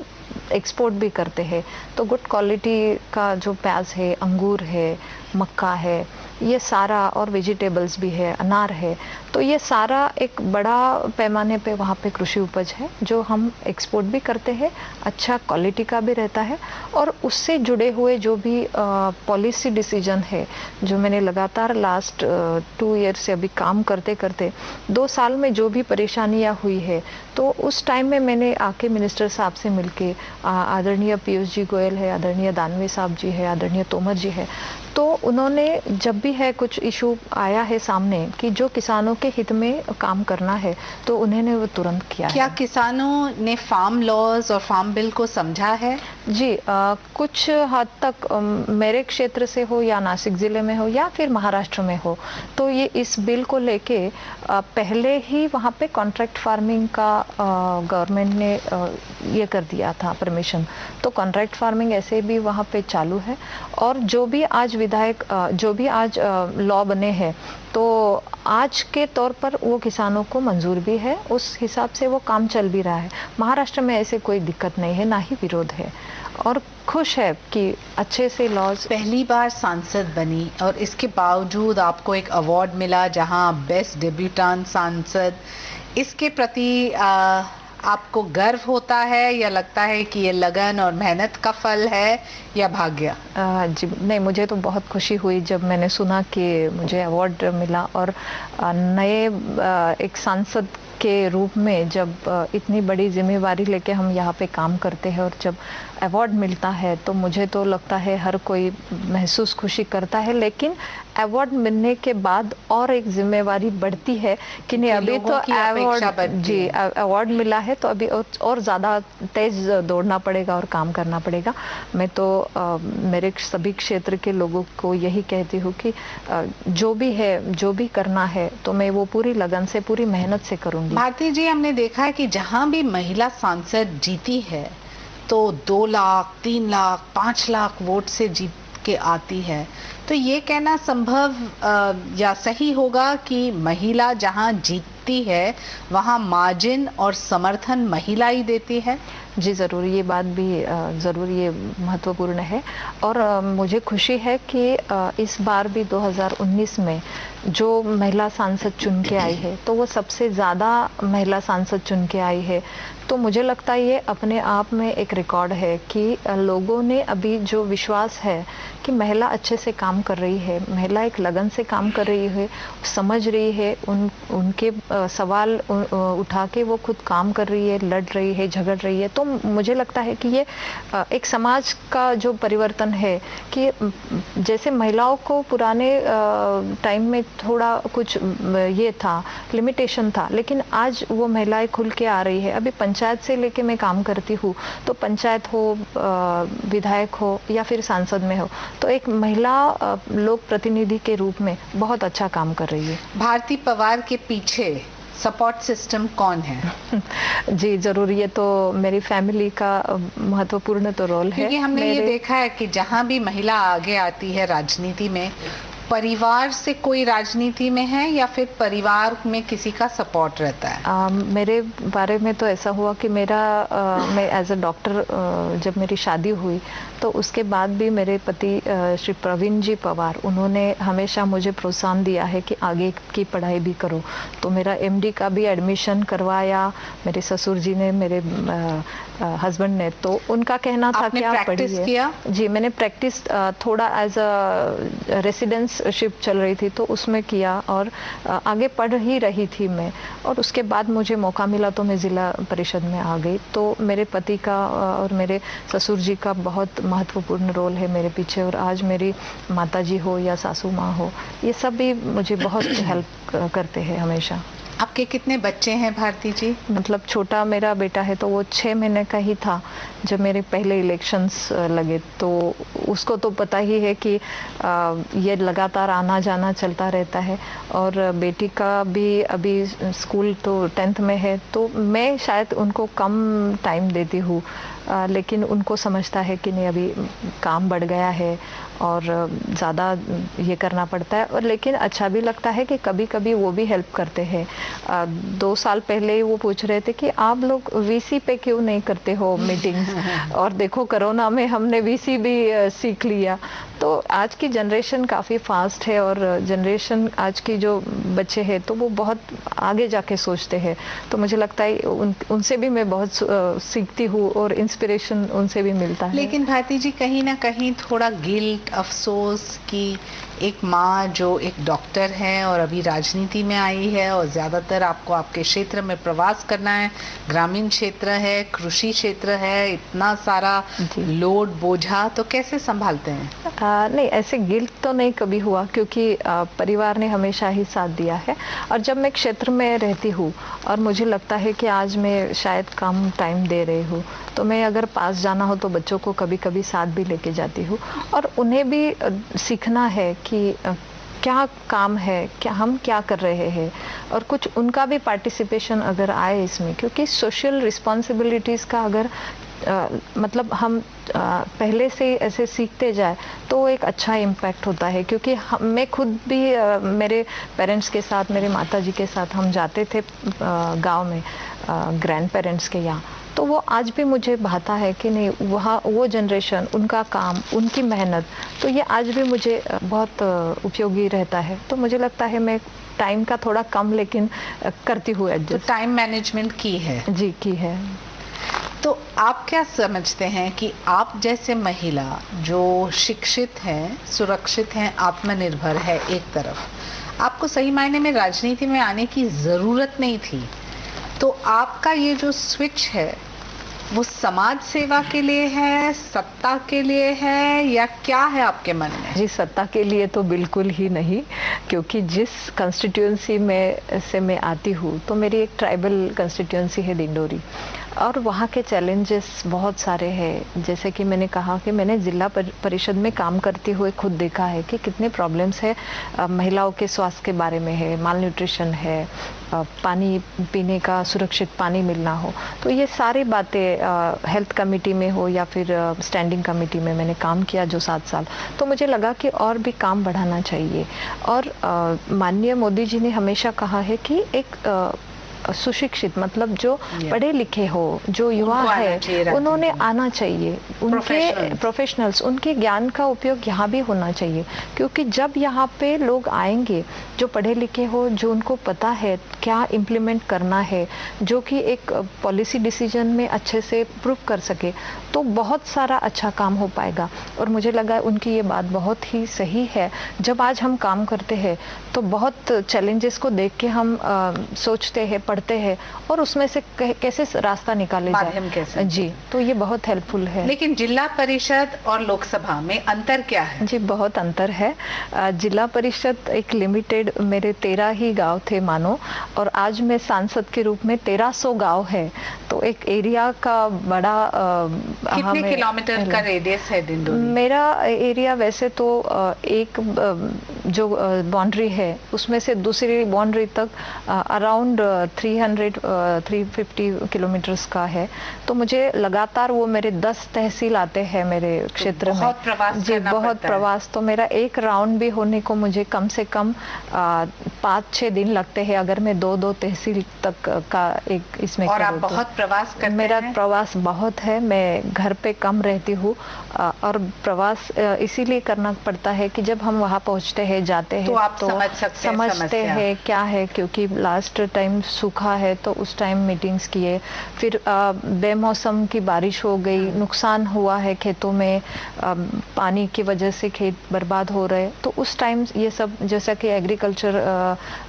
एक्सपोर्ट भी करते हैं। तो गुड क्वालिटी का जो प्याज है, अंगूर है, मक्का है, ये सारा, और वेजिटेबल्स भी है, अनार है, तो ये सारा एक बड़ा पैमाने पे वहाँ पे कृषि उपज है जो हम एक्सपोर्ट भी करते हैं, अच्छा क्वालिटी का भी रहता है। और उससे जुड़े हुए जो भी पॉलिसी डिसीजन है, जो मैंने लगातार लास्ट 2 ईयर से अभी काम करते करते 2 साल में जो भी परेशानियाँ हुई है, तो उस टाइम में मैंने आके मिनिस्टर साहब से मिलके, आदरणीय पीयूष जी गोयल है, आदरणीय दानवे साहब जी है, आदरणीय तोमर जी है, तो उन्होंने जब भी है कुछ इशू आया है सामने कि जो किसानों के हित में काम करना है, तो उन्होंने वो तुरंत किया। क्या किसानों ने फार्म लॉज और फार्म बिल को समझा है? जी कुछ हद तक मेरे क्षेत्र से हो या नासिक ज़िले में हो या फिर महाराष्ट्र में हो, तो ये इस बिल को लेके पहले ही वहाँ पे कॉन्ट्रैक्ट फार्मिंग का गवर्नमेंट ने ये कर दिया था परमिशन, तो कॉन्ट्रैक्ट फार्मिंग ऐसे भी वहाँ पे चालू है। और जो भी आज विधायक जो भी आज लॉ बने हैं, तो आज के तौर पर वो किसानों को मंजूर भी है, उस हिसाब से वो काम चल भी रहा है। महाराष्ट्र में ऐसे कोई दिक्कत नहीं है, ना ही विरोध है, और खुश है कि अच्छे से लॉज। पहली बार सांसद बनी और इसके बावजूद आपको एक अवार्ड मिला जहां बेस्ट डेब्यूटेंट सांसद, इसके प्रति आपको गर्व होता है या लगता है कि ये लगन और मेहनत का फल है या भाग्य? जी नहीं, मुझे तो बहुत खुशी हुई जब मैंने सुना कि मुझे अवार्ड मिला, और नए एक सांसद के रूप में जब इतनी बड़ी जिम्मेवारी लेके हम यहाँ पे काम करते हैं और जब अवार्ड मिलता है, तो मुझे तो लगता है हर कोई महसूस खुशी करता है। लेकिन अवार्ड मिलने के बाद और एक जिम्मेवारी बढ़ती है कि नहीं, अभी तो अवार्ड मिला है तो अभी और ज़्यादा तेज दौड़ना पड़ेगा और काम करना पड़ेगा। मैं तो मेरे सभी क्षेत्र के लोगों को यही कहती हूँ कि जो भी है, जो भी करना है, तो मैं वो पूरी लगन से, पूरी मेहनत से करूँगी। भारती जी, हमने देखा है कि जहाँ भी महिला सांसद जीती है तो 2 लाख, 3 लाख, 5 लाख वोट से जीत के आती है, तो ये कहना संभव या सही होगा कि महिला जहां जीतती है वहां मार्जिन और समर्थन महिला ही देती है? जी ज़रूर, ये बात भी ज़रूर ये महत्वपूर्ण है। और मुझे खुशी है कि इस बार भी 2019 में जो महिला सांसद चुन के आई है, तो वो सबसे ज़्यादा महिला सांसद चुन के आई है। तो मुझे लगता है ये अपने आप में एक रिकॉर्ड है कि लोगों ने अभी जो विश्वास है कि महिला अच्छे से काम कर रही है, महिला एक लगन से काम कर रही है, समझ रही है, उनके सवाल उठा के वो खुद काम कर रही है, लड़ रही है, झगड़ रही है। तो मुझे लगता है कि ये एक समाज का जो परिवर्तन है कि जैसे महिलाओं को पुराने टाइम में थोड़ा कुछ ये था, लिमिटेशन था, लेकिन आज वो महिलाएं खुल के आ रही है। अभी पंचायत से लेके मैं काम करती हूँ, तो पंचायत हो, विधायक हो या फिर सांसद में हो, तो एक महिला लोक प्रतिनिधि के रूप में बहुत अच्छा काम कर रही है। भारती पवार के पीछे सपोर्ट सिस्टम कौन है? जी जरूर, ये तो मेरी फैमिली का महत्वपूर्ण तो रोल है, क्योंकि हमने ये देखा है कि जहाँ भी महिला आगे आती है राजनीति में, परिवार से कोई राजनीति में है या फिर परिवार में किसी का सपोर्ट रहता है? मेरे बारे में तो ऐसा हुआ कि मैं एज अ डॉक्टर जब मेरी शादी हुई तो उसके बाद भी मेरे पति श्री प्रवीण जी पवार, उन्होंने हमेशा मुझे प्रोत्साहन दिया है कि आगे की पढ़ाई भी करो। तो मेरा एमडी का भी एडमिशन करवाया मेरे ससुर जी ने, मेरे हस्बैंड ने। तो उनका कहना था कि आप पढ़िए। जी मैंने प्रैक्टिस थोड़ा एज अ रेसिडेंसशिप चल रही थी तो उसमें किया, और आगे पढ़ ही रही थी मैं। और उसके बाद मुझे मौका मिला तो मैं ज़िला परिषद में आ गई। तो मेरे पति का और मेरे ससुर जी का बहुत महत्वपूर्ण रोल है मेरे पीछे। और आज मेरी माताजी हो या सासू माँ हो, ये सब भी मुझे बहुत हेल्प करते हैं हमेशा। आपके कितने बच्चे हैं भारती जी? मतलब छोटा मेरा बेटा है तो वो 6 महीने का ही था जब मेरे पहले इलेक्शंस लगे। तो उसको तो पता ही है कि ये लगातार आना जाना चलता रहता है। और बेटी का भी अभी स्कूल तो 10th में है, तो मैं शायद उनको कम टाइम देती हूँ, लेकिन उनको समझता है कि नहीं अभी काम बढ़ गया है और ज़्यादा ये करना पड़ता है। और लेकिन अच्छा भी लगता है कि कभी कभी वो भी हेल्प करते हैं। 2 साल पहले ही वो पूछ रहे थे कि आप लोग वीसी पे क्यों नहीं करते हो मीटिंग्स, और देखो कोरोना में हमने वीसी भी सीख लिया। तो आज की जनरेशन काफ़ी फास्ट है, और जनरेशन आज की जो बच्चे हैं तो वो बहुत आगे जाके सोचते हैं। तो मुझे लगता है उनसे भी मैं बहुत सीखती हूँ और इंस्पिरेशन उनसे भी मिलता है। लेकिन भारती जी कहीं ना कहीं थोड़ा गिल्ट, अफसोस कि एक माँ जो एक डॉक्टर है और अभी राजनीति में आई है, और ज़्यादातर आपको आपके क्षेत्र में प्रवास करना है, ग्रामीण क्षेत्र है, कृषि क्षेत्र है, इतना सारा लोड बोझा, तो कैसे संभालते हैं? नहीं, ऐसे गिल्ट तो नहीं कभी हुआ, क्योंकि परिवार ने हमेशा ही साथ दिया है। और जब मैं क्षेत्र में रहती हूँ और मुझे लगता है कि आज मैं शायद कम टाइम दे रही हूँ, तो मैं अगर पास जाना हो तो बच्चों को कभी कभी साथ भी लेके जाती हूँ। और उन्हें भी सीखना है कि क्या काम है, क्या हम क्या कर रहे हैं, और कुछ उनका भी पार्टिसिपेशन अगर आए इसमें, क्योंकि सोशल रिस्पॉन्सिबिलिटीज़ का अगर मतलब हम पहले से ऐसे सीखते जाए तो एक अच्छा इम्पैक्ट होता है। क्योंकि मैं खुद भी मेरे पेरेंट्स के साथ, मेरे माताजी के साथ हम जाते थे गांव में ग्रैंड पेरेंट्स के यहाँ, तो वो आज भी मुझे भाता है कि नहीं, वहाँ वो जनरेशन, उनका काम, उनकी मेहनत, तो ये आज भी मुझे बहुत उपयोगी रहता है। तो मुझे लगता है मैं टाइम का थोड़ा कम लेकिन करती हूँ एडजस्ट। तो टाइम मैनेजमेंट की है? जी की है। तो आप क्या समझते हैं कि आप जैसे महिला जो शिक्षित हैं, सुरक्षित हैं, आत्मनिर्भर है, एक तरफ आपको सही मायने में राजनीति में आने की ज़रूरत नहीं थी, तो आपका ये जो स्विच है वो समाज सेवा के लिए है, सत्ता के लिए है, या क्या है आपके मन में? जी सत्ता के लिए तो बिल्कुल ही नहीं, क्योंकि जिस कंस्टिट्यूंसी में से मैं आती हूँ तो मेरी एक ट्राइबल कंस्टिट्यूंसी है डिंडोरी, और वहाँ के चैलेंजेस बहुत सारे हैं। जैसे कि मैंने कहा कि मैंने जिला परिषद में काम करते हुए खुद देखा है कि कितने प्रॉब्लम्स है, महिलाओं के स्वास्थ्य के बारे में है, माल न्यूट्रिशन है, पानी पीने का सुरक्षित पानी मिलना हो, तो ये सारी बातें हेल्थ कमेटी में हो या फिर स्टैंडिंग कमेटी में मैंने काम किया जो 7 साल। तो मुझे लगा कि और भी काम बढ़ाना चाहिए। और माननीय मोदी जी ने हमेशा कहा है कि एक सुशिक्षित, मतलब जो पढ़े लिखे हो, जो युवा है, उन्होंने आना चाहिए, उनके प्रोफेशनल्स, उनके ज्ञान का उपयोग यहाँ भी होना चाहिए। क्योंकि जब यहाँ पे लोग आएंगे जो पढ़े लिखे हो, जो उनको पता है क्या इम्प्लीमेंट करना है, जो कि एक पॉलिसी डिसीजन में अच्छे से प्रूव कर सके, तो बहुत सारा अच्छा काम हो पाएगा। और मुझे लगा उनकी ये बात बहुत ही सही है। जब आज हम काम करते हैं तो बहुत चैलेंजेस को देख के हम सोचते हैं, पढ़ते हैं और उसमें से कैसे रास्ता निकाले जाए। जी, तो ये बहुत हेल्पफुल है। लेकिन जिला परिषद और लोकसभा में अंतर क्या है? जी, बहुत अंतर है। जिला परिषद एक लिमिटेड, मेरे 13 ही गांव थे मानो, और आज मैं सांसद के रूप में 1300 गांव है, तो एक एरिया का बड़ा कितने किलोमीटर का रेडियस है दिंडोरी? मेरा एरिया वैसे तो एक जो बाउंड्री है उसमें से दूसरी बाउंड्री तक अराउंड 350 किलोमीटर्स का है। तो मुझे लगातार वो मेरे 10 तहसील आते हैं मेरे क्षेत्र में। बहुत प्रवास जी, बहुत प्रवास। तो मेरा एक राउंड भी होने को मुझे कम से कम 5-6 दिन लगते हैं, अगर मैं 2-2 तहसील तक का एक इसमें और आप बहुत प्रवास करते हैं? मेरा प्रवास बहुत है, मैं घर पे कम रहती हूँ और प्रवास इसीलिए करना पड़ता है कि जब हम वहाँ पहुँचते हैं, जाते हैं, तो आप तो समझते हैं क्या है। क्योंकि लास्ट टाइम सूखा है तो उस टाइम मीटिंग्स किए, फिर बेमौसम की बारिश हो गई, नुकसान हुआ है खेतों में, पानी की वजह से खेत बर्बाद हो रहे, तो उस टाइम ये सब, जैसा कि एग्रीकल्चर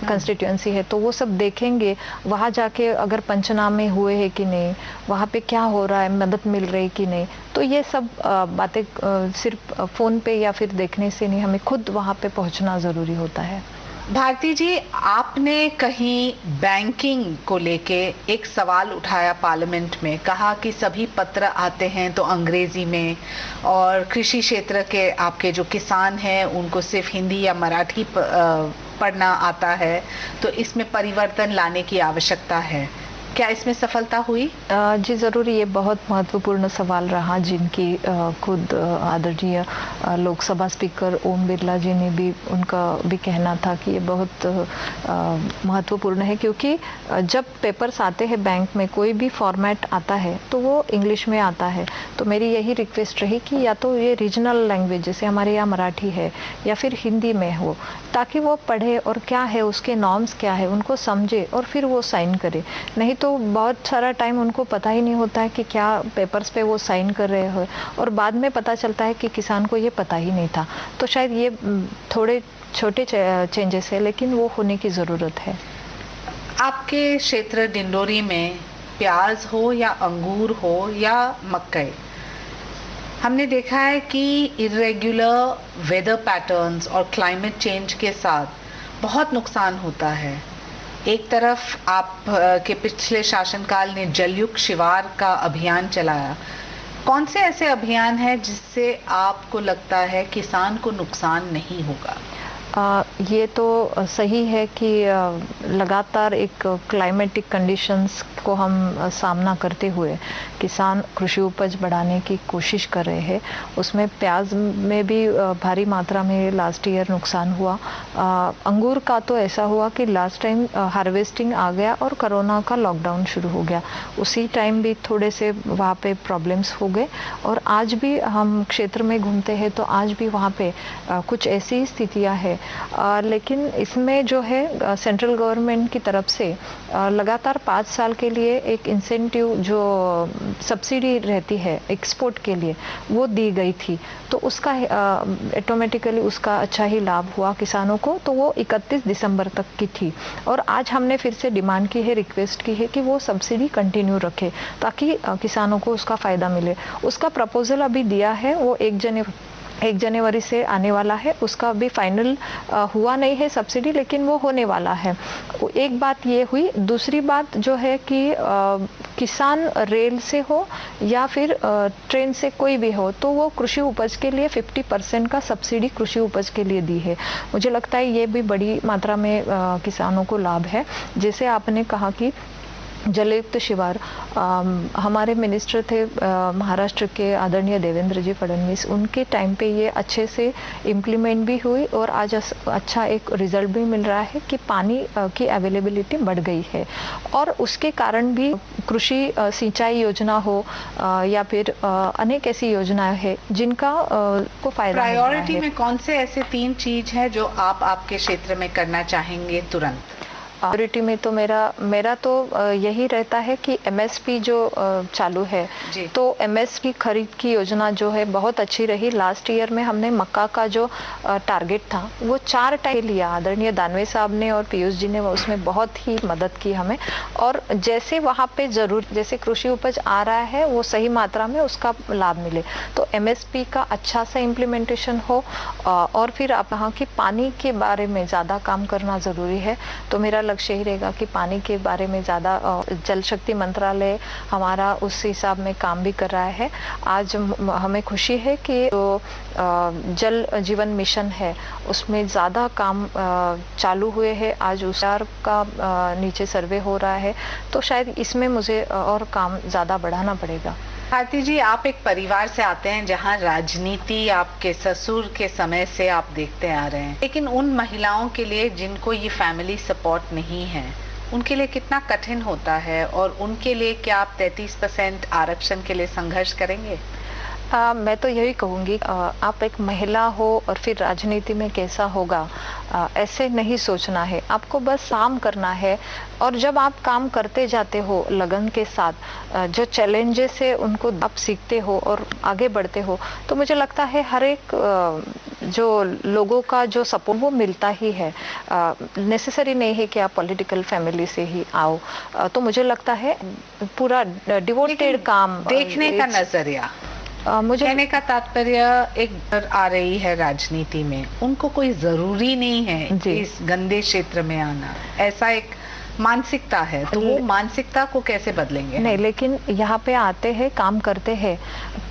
कंस्टिट्यूएंसी है, तो वो सब देखेंगे। वहाँ जाके अगर पंचनामे हुए हैं कि नहीं, वहाँ पे क्या हो रहा है, मदद मिल रही कि नहीं, तो ये सब बातें सिर्फ फ़ोन पे या फिर देखने से नहीं, हमें खुद वहाँ पे पहुँचना ज़रूरी होता है। भारती जी, आपने कहीं बैंकिंग को लेके एक सवाल उठाया पार्लियामेंट में, कहा कि सभी पत्र आते हैं तो अंग्रेजी में, और कृषि क्षेत्र के आपके जो किसान हैं उनको सिर्फ हिंदी या मराठी पढ़ना आता है, तो इसमें परिवर्तन लाने की आवश्यकता है। क्या इसमें सफलता हुई? जी ज़रूर, ये बहुत महत्वपूर्ण सवाल रहा, जिनकी खुद आदरणीय लोकसभा स्पीकर ओम बिरला जी ने भी, उनका भी कहना था कि ये बहुत महत्वपूर्ण है। क्योंकि जब पेपर्स आते हैं बैंक में, कोई भी फॉर्मेट आता है तो वो इंग्लिश में आता है। तो मेरी यही रिक्वेस्ट रही कि या तो ये रीजनल लैंग्वेज, जैसे हमारे यहाँ मराठी है, या फिर हिंदी में हो, ताकि वो पढ़े और क्या है उसके नॉर्म्स क्या है उनको समझे और फिर वो साइन करे। नहीं तो बहुत सारा टाइम उनको पता ही नहीं होता है कि क्या पेपर्स पे वो साइन कर रहे हो, और बाद में पता चलता है कि किसान को ये पता ही नहीं था। तो शायद ये थोड़े छोटे चेंजेस है, लेकिन वो होने की ज़रूरत है। आपके क्षेत्र डिंडोरी में प्याज हो या अंगूर हो या मकई, हमने देखा है कि इरेगुलर वेदर पैटर्न्स और क्लाइमेट चेंज के साथ बहुत नुकसान होता है। एक तरफ आप के पिछले शासनकाल ने जलयुक्त शिवार का अभियान चलाया। कौन से ऐसे अभियान हैं जिससे आपको लगता है किसान को नुकसान नहीं होगा? ये तो सही है कि लगातार एक क्लाइमेटिक कंडीशंस को हम सामना करते हुए किसान कृषि उपज बढ़ाने की कोशिश कर रहे हैं। उसमें प्याज में भी भारी मात्रा में लास्ट ईयर नुकसान हुआ। अंगूर का तो ऐसा हुआ कि लास्ट टाइम हार्वेस्टिंग आ गया और कोरोना का लॉकडाउन शुरू हो गया, उसी टाइम भी थोड़े से वहाँ पे प्रॉब्लम्स हो गए। और आज भी हम क्षेत्र में घूमते हैं तो आज भी वहाँ पे कुछ ऐसी स्थितियाँ हैं। लेकिन इसमें जो है सेंट्रल गवर्नमेंट की तरफ से लगातार 5 साल के लिए एक इंसेंटिव जो सब्सिडी रहती है एक्सपोर्ट के लिए, वो दी गई थी। तो उसका ऑटोमेटिकली उसका अच्छा ही लाभ हुआ किसानों को। तो वो 31 दिसंबर तक की थी और आज हमने फिर से डिमांड की है, रिक्वेस्ट की है कि वो सब्सिडी कंटिन्यू रखे ताकि किसानों को उसका फ़ायदा मिले। उसका प्रपोजल अभी दिया है, वो 1 जनवरी से आने वाला है। उसका अभी फाइनल हुआ नहीं है सब्सिडी, लेकिन वो होने वाला है। एक बात ये हुई। दूसरी बात जो है कि किसान रेल से हो या फिर ट्रेन से कोई भी हो, तो वो कृषि उपज के लिए 50% का सब्सिडी कृषि उपज के लिए दी है। मुझे लगता है ये भी बड़ी मात्रा में किसानों को लाभ है। जैसे आपने कहा कि जलयुक्त शिवार हमारे मिनिस्टर थे महाराष्ट्र के आदरणीय देवेंद्र जी फडणवीस, उनके टाइम पे ये अच्छे से इम्प्लीमेंट भी हुई और आज अच्छा एक रिजल्ट भी मिल रहा है कि पानी की अवेलेबिलिटी बढ़ गई है। और उसके कारण भी कृषि सिंचाई योजना हो या फिर अनेक ऐसी योजनाएं हैं जिनका को फायदा प्रायोरिटी में कौन से ऐसे 3 चीज है जो आप आपके क्षेत्र में करना चाहेंगे तुरंत? प्रायोरिटी में तो मेरा तो यही रहता है कि एमएसपी जो चालू है, तो एमएसपी खरीद की योजना जो है बहुत अच्छी रही। लास्ट ईयर में हमने मक्का का जो टारगेट था वो 4 टाइम लिया। आदरणीय दानवे साहब ने और पीयूष जी ने उसमें बहुत ही मदद की हमें। और जैसे वहाँ पे जरूर जैसे कृषि उपज आ रहा है वो सही मात्रा में उसका लाभ मिले, तो एमएसपी का अच्छा सा इम्प्लीमेंटेशन हो। और फिर आप यहाँ की पानी के बारे में ज़्यादा काम करना ज़रूरी है। तो मेरा लक्ष्य ही रहेगा कि पानी के बारे में ज़्यादा जल शक्ति मंत्रालय हमारा उस हिसाब में काम भी कर रहा है। आज हमें खुशी है कि जो जल जीवन मिशन है उसमें ज़्यादा काम चालू हुए हैं। आज उस का नीचे सर्वे हो रहा है, तो शायद इसमें मुझे और काम ज़्यादा बढ़ाना पड़ेगा। भारती जी, आप एक परिवार से आते हैं जहां राजनीति आपके ससुर के समय से आप देखते आ रहे हैं, लेकिन उन महिलाओं के लिए जिनको ये फैमिली सपोर्ट नहीं है, उनके लिए कितना कठिन होता है और उनके लिए क्या आप 33% आरक्षण के लिए संघर्ष करेंगे? मैं तो यही कहूँगी, आप एक महिला हो और फिर राजनीति में कैसा होगा ऐसे नहीं सोचना है। आपको बस काम करना है। और जब आप काम करते जाते हो लगन के साथ, जो चैलेंजेस है उनको आप सीखते हो और आगे बढ़ते हो, तो मुझे लगता है हर एक जो लोगों का जो सपोर्ट वो मिलता ही है। नेसेसरी नहीं है कि आप पॉलिटिकल फैमिली से ही आओ। तो मुझे लगता है पूरा डिवोटेड काम देखने का नजरिया, मुझे कहने का तात्पर्य, एक आ रही है राजनीति में, उनको कोई जरूरी नहीं है कि इस गंदे क्षेत्र में आना, ऐसा एक मानसिकता है। तो वो मानसिकता को कैसे बदलेंगे? नहीं, लेकिन यहाँ पे आते हैं, काम करते हैं,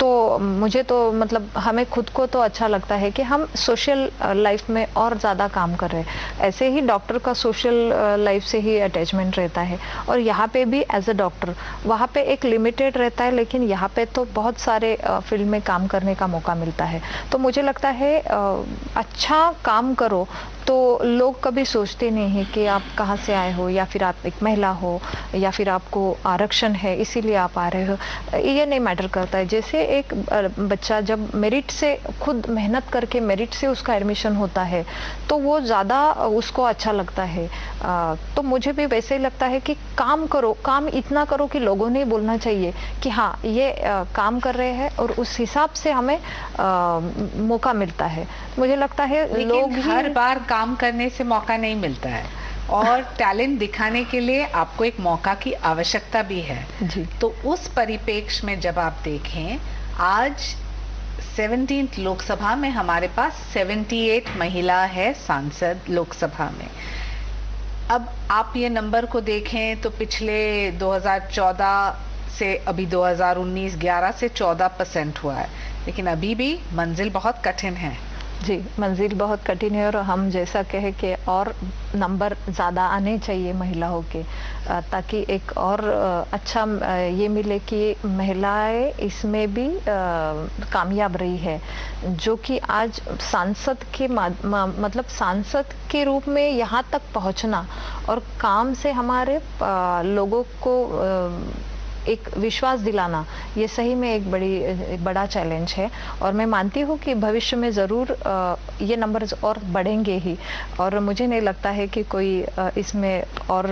तो मुझे तो मतलब हमें खुद को तो अच्छा लगता है कि हम सोशल लाइफ में और ज़्यादा काम कर रहे हैं। ऐसे ही डॉक्टर का सोशल लाइफ से ही अटैचमेंट रहता है, और यहाँ पे भी एज अ डॉक्टर वहाँ पे एक लिमिटेड रहता है, लेकिन यहाँ पे तो बहुत सारे फील्ड में काम करने का मौका मिलता है। तो मुझे लगता है अच्छा काम करो तो लोग कभी सोचते नहीं हैं कि आप कहाँ से आए हो, या फिर आप एक महिला हो, या फिर आपको आरक्षण है इसीलिए आप आ रहे हो, ये नहीं मैटर करता है। जैसे एक बच्चा जब मेरिट से खुद मेहनत करके मेरिट से उसका एडमिशन होता है तो वो ज़्यादा उसको अच्छा लगता है। तो मुझे भी वैसे ही लगता है कि काम करो, काम इतना करो कि लोगों ने बोलना चाहिए कि हाँ ये काम कर रहे हैं और उस हिसाब से हमें मौका मिलता है। मुझे लगता है लोग हर बार काम करने से मौका नहीं मिलता है, और टैलेंट दिखाने के लिए आपको एक मौका की आवश्यकता भी है जी। तो उस परिप्रेक्ष्य में जब आप देखें, आज 17th लोकसभा में हमारे पास 78 महिला है सांसद लोकसभा में। अब आप ये नंबर को देखें तो पिछले 2014 से अभी 2019 11 से 14% हुआ है, लेकिन अभी भी मंजिल बहुत कठिन है। जी, मंजिल बहुत कठिन है, और हम जैसा कहे कि और नंबर ज़्यादा आने चाहिए महिलाओं के, ताकि एक और अच्छा ये मिले कि महिलाएं इसमें भी कामयाब रही है, जो कि आज सांसद के मतलब सांसद के रूप में यहाँ तक पहुँचना और काम से हमारे लोगों को एक विश्वास दिलाना, ये सही में एक बड़ा चैलेंज है। और मैं मानती हूँ कि भविष्य में ज़रूर ये नंबर्स और बढ़ेंगे ही, और मुझे नहीं लगता है कि कोई इसमें और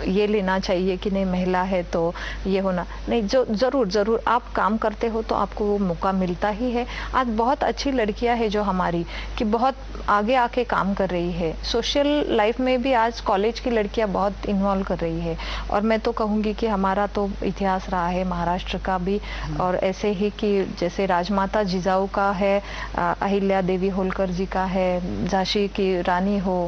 ये लेना चाहिए कि नहीं महिला है तो ये होना नहीं। जो ज़रूर आप काम करते हो तो आपको वो मौका मिलता ही है। आज बहुत अच्छी लड़कियाँ हैं जो हमारी कि बहुत आगे आके काम कर रही है। सोशल लाइफ में भी आज कॉलेज की लड़कियाँ बहुत इन्वॉल्व कर रही है, और मैं तो कहूँगी कि हमारा तो इतिहास रहा है महाराष्ट्र का भी, और ऐसे ही कि जैसे राजमाता जिजाऊ का है, अहिल्या देवी होलकर जी का है, झांसी की रानी हो,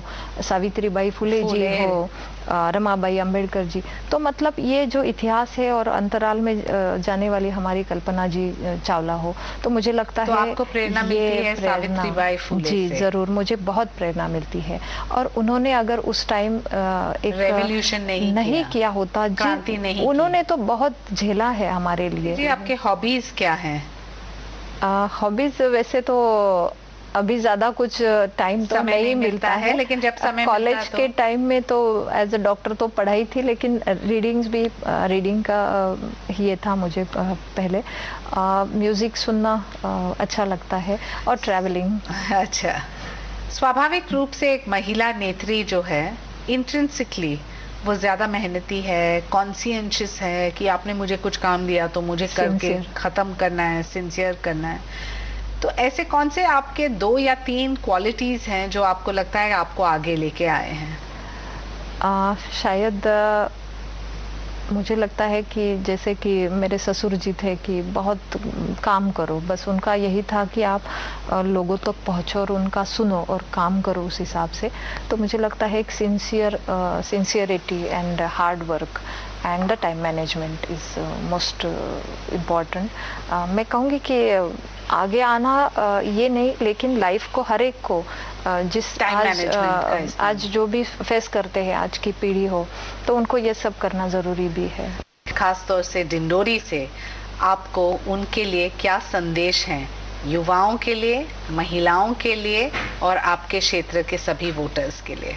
सावित्रीबाई फुले जी हो, रमाबाई अंबेडकर जी, तो मतलब ये जो इतिहास है और अंतराल में जाने वाली हमारी कल्पना जी चावला हो, तो मुझे लगता तो है आपको प्रेरणा मिलती है सावित्रीबाई फुले जी से? जरूर, मुझे बहुत प्रेरणा मिलती है। और उन्होंने अगर उस टाइम एक रेवोल्यूशन नहीं किया होता, क्रांति नहीं, उन्होंने तो बहुत झेला है हमारे लिए। जी, आपके हॉबीज क्या हैं? हॉबीज वैसे तो अभी ज्यादा कुछ टाइम तो नहीं मिलता है, लेकिन जब समय कॉलेज के टाइम में तो एज अ डॉक्टर तो पढ़ाई थी, लेकिन रीडिंग का ये था मुझे पहले। म्यूजिक सुनना अच्छा लगता है, और ट्रैवलिंग। अच्छा, स्वाभाविक रूप से एक महिला नेत्री जो है इंट्रिंसिकली वो ज्यादा मेहनती है, कॉन्शियंशियस है कि आपने मुझे कुछ काम दिया तो मुझे करके खत्म करना है, सिंसियर करना है। तो ऐसे कौन से आपके 2 या 3 क्वालिटीज हैं जो आपको लगता है आपको आगे लेके आए हैं? शायद मुझे लगता है कि जैसे कि मेरे ससुर जी थे कि बहुत काम करो, बस उनका यही था कि आप लोगों तक पहुंचो और उनका सुनो और काम करो उस हिसाब से। तो मुझे लगता है एक sincerity and hard work and the time management is most important. मैं कहूँगी कि आगे आना ये नहीं, लेकिन लाइफ को हर एक को जिस आज जो भी फेस करते हैं आज की पीढ़ी हो, तो उनको ये सब करना ज़रूरी भी है। खास तौर से डिंडोरी से आपको उनके लिए क्या संदेश हैं, युवाओं के लिए, महिलाओं के लिए और आपके क्षेत्र के सभी वोटर्स के लिए?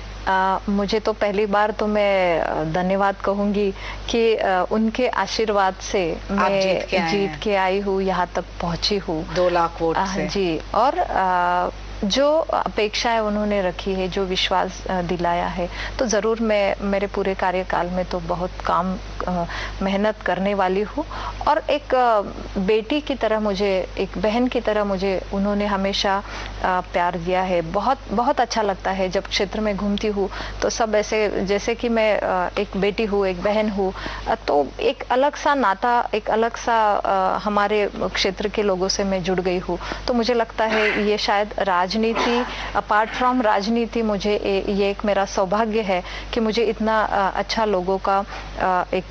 मुझे तो पहली बार तो मैं धन्यवाद कहूँगी कि उनके आशीर्वाद से मैं जीत के आई हूँ, यहाँ तक पहुँची हूँ 2 लाख वोट से। जी, और जो अपेक्षाएं उन्होंने रखी है, जो विश्वास दिलाया है, तो ज़रूर मैं मेरे पूरे कार्यकाल में तो बहुत काम मेहनत करने वाली हूँ। और एक बेटी की तरह मुझे, एक बहन की तरह मुझे उन्होंने हमेशा प्यार दिया है। बहुत बहुत अच्छा लगता है जब क्षेत्र में घूमती हूँ तो सब ऐसे जैसे कि मैं एक बेटी हूँ, एक बहन हूँ, तो एक अलग सा नाता, एक अलग सा हमारे क्षेत्र के लोगों से मैं जुड़ गई हूँ। तो मुझे लगता है ये शायद राजनीति, अपार्ट फ्रॉम राजनीति, मुझे ये एक मेरा सौभाग्य है कि मुझे इतना अच्छा लोगों का एक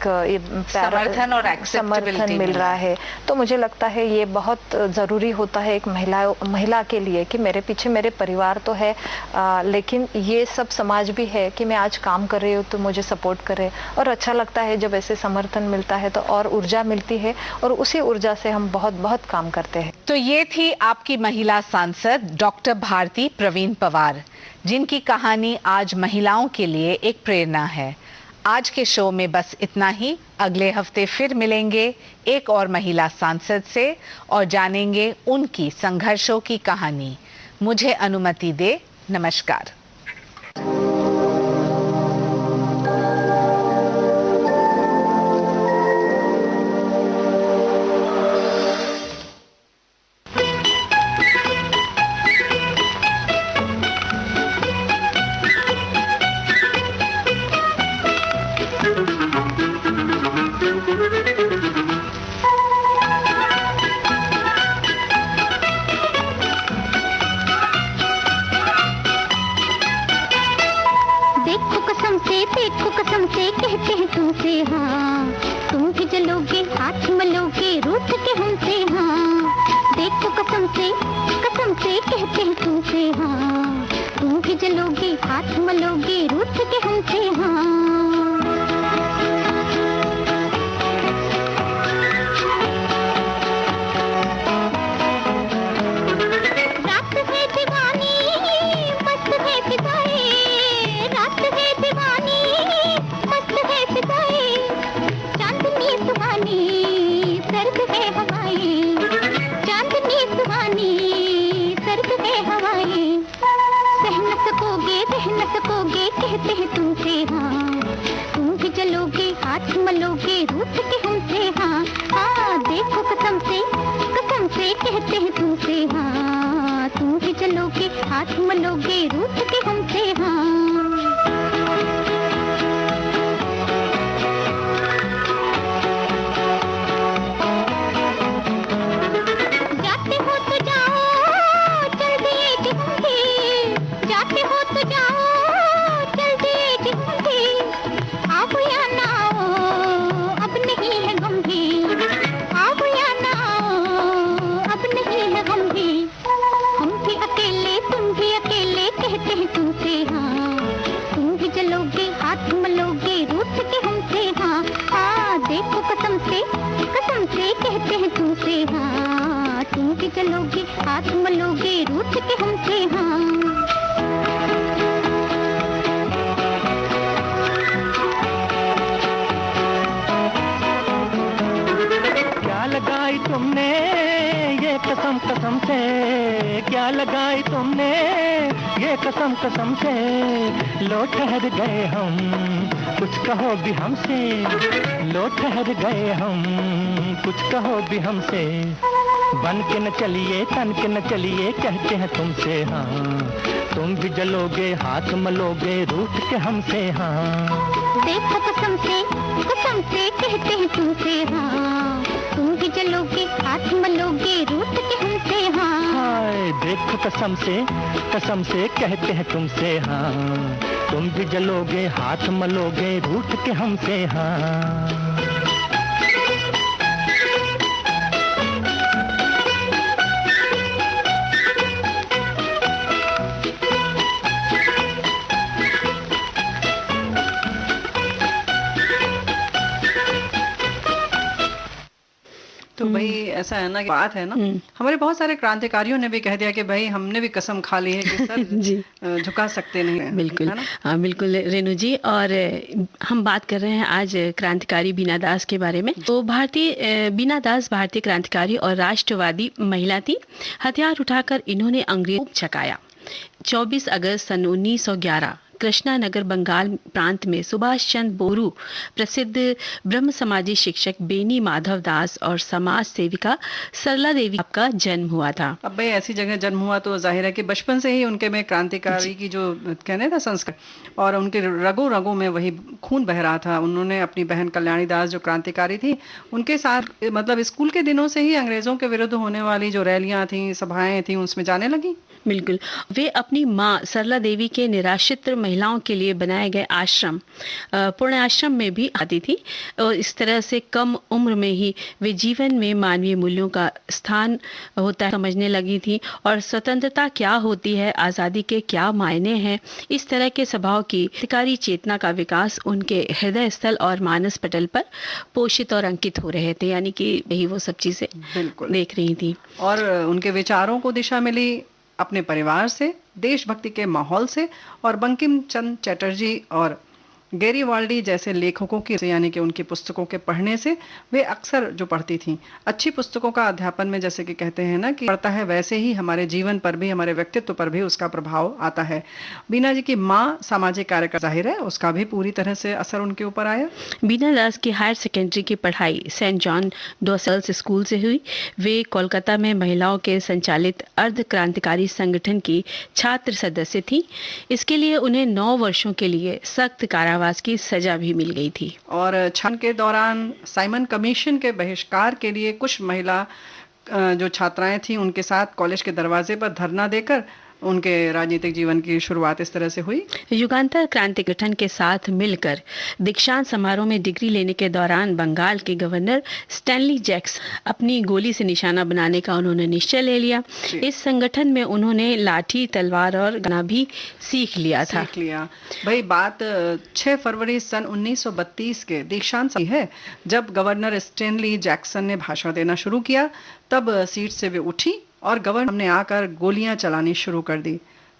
समर्थन और समर्थन मिल रहा है। तो मुझे लगता है ये बहुत ज़रूरी होता है एक महिला के लिए कि मेरे पीछे मेरे परिवार तो है, लेकिन ये सब समाज भी है कि मैं आज काम कर रही हूँ तो मुझे सपोर्ट करे। और अच्छा लगता है जब ऐसे समर्थन मिलता है तो और ऊर्जा मिलती है, और उसी ऊर्जा से हम बहुत बहुत काम करते हैं। तो ये थी आपकी महिला सांसद डॉक्टर भारती प्रवीण पवार, जिनकी कहानी आज महिलाओं के लिए एक प्रेरणा है। आज के शो में बस इतना ही। अगले हफ्ते फिर मिलेंगे एक और महिला सांसद से और जानेंगे उनकी संघर्षों की कहानी। मुझे अनुमति दे। नमस्कार। देखो कसम से कहते हैं तुमसे हाँ, तुम भी जलोगे हाथ मलोगे रूठ के हमसे हाँ। देखो कसम से कहते हैं तुमसे हाँ, तुम भी जलोगे हाथ मलोगे रूठ के हमसे हाँ। कहते हैं तुमसे हाँ, तुम भी जलोगे हाथ मलोगे रूठ के हमसे हाँ। हाँ देखो कसम से कहते हैं तुमसे हाँ, तुम भी जलोगे हाथ मलोगे रूठ के हमसे हाँ। कहते हैं तुमसे हाँ, तुम भी जलोगे हाथ मलोगे रूठ के हमसे हाँ, हाँ देखो कसम से कहते हैं तुमसे हाँ, तुम भी जलोगे हाथ मलोगे रूठ के हमसे हाँ। लगाई तुमने ये कसम कसम से, क्या लगाई तुमने ये कसम कसम से, लो ठहर गए हम कुछ कहो भी हमसे, लो ठहर गए हम कुछ कहो भी हमसे, बन के न चलिए तन के न चलिए कहते हैं तुमसे हाँ, तुम भी जलोगे हाथ मलोगे रूठ के हमसे हाँ। देखो कसम से कहते हैं तुमसे हाँ, तुम भी जलोगे हाथ मलोगे रूठ के हमसे हाँ। हाय देखो कसम से कहते हैं तुमसे हाँ, तुम भी जलोगे हाथ मलोगे रूठ के हमसे हाँ। तो भाई ऐसा है ना कि बात है ना, हमारे बहुत सारे क्रांतिकारियों ने भी कह दिया कि भाई हमने भी कसम खा ली है कि सर झुका सकते नहीं है। बिल्कुल बिल्कुल रेणु जी। और हम बात कर रहे हैं आज क्रांतिकारी बीना दास के बारे में। तो बीना दास भारतीय क्रांतिकारी और राष्ट्रवादी महिला थी। हथियार उठाकर इन्होंने अंग्रेजों को छकाया। 24 अगस्त सन 1911 कृष्णानगर बंगाल प्रांत में सुभाष चंद्र बोरू, प्रसिद्ध ब्रह्म समाजी शिक्षक बेनी माधव दास और समाज सेविका सरला देवी का जन्म हुआ था। अब भाई ऐसी जगह जन्म हुआ तो जाहिर है कि बचपन से ही उनके में क्रांतिकारी की जो कहने था संस्कार और उनके रगों रगों में वही खून बह रहा था। उन्होंने अपनी बहन कल्याणी दास जो क्रांतिकारी थी उनके साथ मतलब स्कूल के दिनों से ही अंग्रेजों के विरुद्ध होने वाली जो रैलियां थी, सभाएं थी, उसमें जाने लगी। बिल्कुल। वे अपनी माँ सरला देवी के निराश्रित महिलाओं के लिए बनाए गए आश्रम पूर्ण आश्रम में भी आती थी और इस तरह से कम उम्र में ही वे जीवन में मानवीय मूल्यों का स्थान होता है समझने लगी थी और स्वतंत्रता क्या होती है, आज़ादी के क्या मायने हैं। इस तरह के स्वभाव की क्रांतिकारी चेतना का विकास उनके हृदय स्थल और मानस पटल पर पोषित और अंकित हो रहे थे, यानी कि यही वो सब चीजें देख रही थी। और उनके विचारों को दिशा मिली अपने परिवार से, देशभक्ति के माहौल से और बंकिम चंद्र चटर्जी और गैरीवाल्डी जैसे लेखकों की यानी कि उनकी पुस्तकों के पढ़ने से वे अक्सर जो पढ़ती थीं। अच्छी पुस्तकों का अध्यापन में जैसे कि कहते हैं ना कि पढ़ता है वैसे ही हमारे जीवन पर भी, हमारे व्यक्तित्व पर भी उसका प्रभाव आता है। बीना जी की माँ सामाजिक कार्यकर्ता, जाहिर है उसका भी पूरी तरह से असर उनके ऊपर आया। बीना दास की हायर सेकेंडरी की पढ़ाई सेंट जॉन डॉसल्स स्कूल से हुई। वे कोलकाता में महिलाओं के संचालित अर्ध क्रांतिकारी संगठन की छात्र सदस्य थी। इसके लिए उन्हें 9 वर्षों के लिए सख्त कारावास की सजा भी मिल गई थी। और छान के दौरान साइमन कमीशन के बहिष्कार के लिए कुछ महिला जो छात्राएं थीं उनके साथ कॉलेज के दरवाजे पर धरना देकर उनके राजनीतिक जीवन की शुरुआत इस तरह से हुई। युगांतर क्रांति गठन के साथ मिलकर दीक्षांत समारोह में डिग्री लेने के दौरान बंगाल के गवर्नर स्टैनली जैक्स अपनी गोली से निशाना बनाने का उन्होंने निश्चय ले लिया। इस संगठन में उन्होंने लाठी, तलवार और गना भी सीख लिया। भाई बात 6 फरवरी सन 1932 के दीक्षांत है, जब गवर्नर स्टैनली जैक्सन ने भाषण देना शुरू किया। तब सीट से वे उठी और गवर्नर ने आकर गोलियां चलानी शुरू कर दी।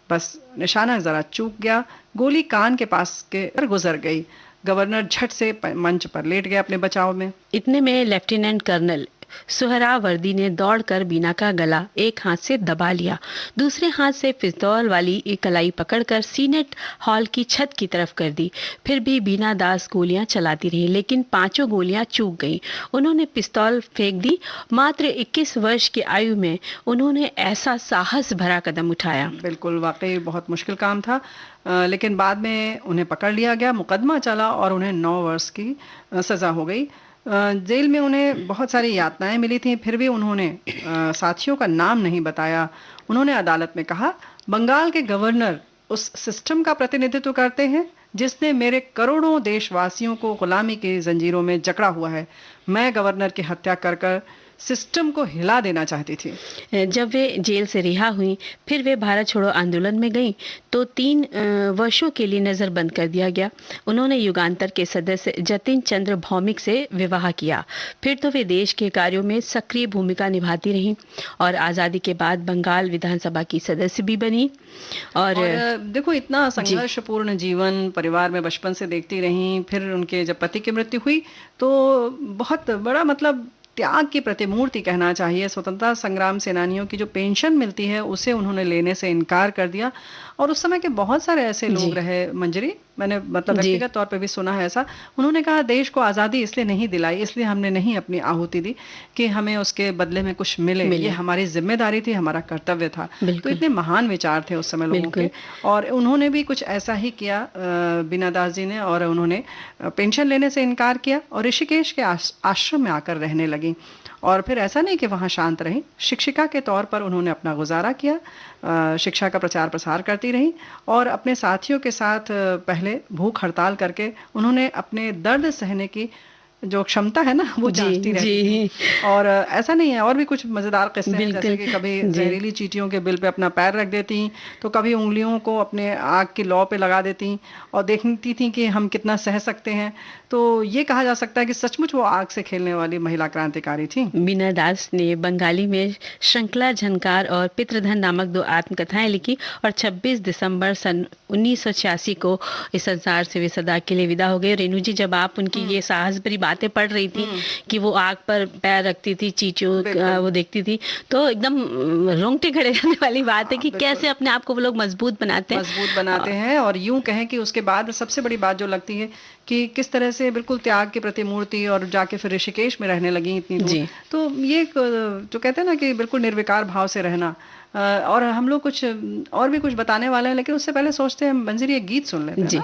बस निशाना जरा चूक गया, गोली कान के पास के गुजर गई। गवर्नर झट से मंच पर लेट गया अपने बचाव में। इतने में लेफ्टिनेंट कर्नल सुहरावर्दी ने दौड़कर बीना का गला एक हाथ से दबा लिया, दूसरे हाथ से पिस्तौल वाली एक कलाई पकड़कर सीनेट हॉल की छत की तरफ कर दी। फिर भी बीना दास गोलियां चलाती रही, लेकिन 5 गोलियां चूक गईं। उन्होंने पिस्तौल फेंक दी। मात्र 21 वर्ष की आयु में उन्होंने ऐसा साहस भरा कदम उठाया। बिल्कुल, वाकई बहुत मुश्किल काम था, लेकिन बाद में उन्हें पकड़ लिया गया, मुकदमा चला और उन्हें 9 वर्ष की सजा हो गई। जेल में उन्हें बहुत सारी यातनाएं मिली थीं, फिर भी उन्होंने साथियों का नाम नहीं बताया। उन्होंने अदालत में कहा, बंगाल के गवर्नर उस सिस्टम का प्रतिनिधित्व करते हैं जिसने मेरे करोड़ों देशवासियों को गुलामी की जंजीरों में जकड़ा हुआ है। मैं गवर्नर की हत्या कर सिस्टम को हिला देना चाहती थी। जब वे जेल से रिहा हुई, फिर वे भारत छोड़ो आंदोलन में गईं, तो 3 वर्षों के लिए नज़रबंद कर दिया गया। उन्होंने युगांतर के सदस्य जतिन चंद्र भौमिक से विवाह किया। फिर तो वे देश के कार्यों में सक्रिय भूमिका निभाती रहीं और आज़ादी के बाद बंगाल विधानसभा की सदस्य भी बनी। और देखो, इतना संघर्षपूर्ण जीवन परिवार में बचपन से देखती रहीं। फिर उनके जब पति की मृत्यु हुई तो बहुत बड़ा मतलब त्याग की प्रतिमूर्ति कहना चाहिए। स्वतंत्रता संग्राम सेनानियों की जो पेंशन मिलती है उसे उन्होंने लेने से इनकार कर दिया। और उस समय के बहुत सारे ऐसे लोग रहे मंजरी, मैंने मतलब व्यक्तिगत तौर पे भी सुना है ऐसा। उन्होंने कहा देश को आज़ादी इसलिए नहीं दिलाई, इसलिए हमने नहीं अपनी आहुति दी कि हमें उसके बदले में कुछ मिले। ये हमारी जिम्मेदारी थी, हमारा कर्तव्य था। तो इतने महान विचार थे उस समय लोगों के। और उन्होंने भी कुछ ऐसा ही किया बीना दास जी ने, और उन्होंने पेंशन लेने से इनकार किया और ऋषिकेश के आश्रम में आकर रहने लगी। और फिर ऐसा नहीं कि वहाँ शांत रहीं, शिक्षिका के तौर पर उन्होंने अपना गुजारा किया, शिक्षा का प्रचार प्रसार करती रहीं और अपने साथियों के साथ पहले भूख हड़ताल करके उन्होंने अपने दर्द सहने की जो क्षमता है ना वो जांचती रहती थी। और ऐसा नहीं है, और भी कुछ मज़ेदार किस्से हैं, जैसे कि कभी जहरीली चींटियों के बिल पे अपना पैर रख देती, तो कभी उंगलियों को अपने आग की लौ पे लगा देती और देखती थी कि हम कितना सह सकते हैं। तो ये कहा जा सकता है कि सचमुच वो आग से खेलने वाली महिला क्रांतिकारी थी। बीना दास ने बंगाली में श्रृंखला, झनकार और पितृधन नामक 2 आत्मकथाएं लिखी और 26 दिसंबर सन 1986 को इस संसार से वे सदा के लिए विदा हो गए। रेणु जी, जब आप उनकी ये साहस भरी बातें पढ़ रही थी कि वो आग पर पैर रखती थी, चींटियों वो देखती थी, तो एकदम रोंगटे खड़े रहने वाली बात है कि कैसे अपने आप को वो लोग मजबूत बनाते हैं। और यूं कहें कि उसके बाद सबसे बड़ी बात जो लगती है कि किस तरह से बिल्कुल त्याग की प्रतिमूर्ति, और जाके फिर ऋषिकेश में रहने लगी इतनी दूर। तो ये जो कहते हैं ना कि बिल्कुल निर्विकार भाव से रहना। और हम लोग कुछ और भी कुछ बताने वाले हैं, लेकिन उससे पहले सोचते हैं मंजरी एक गीत सुन लेते हैं।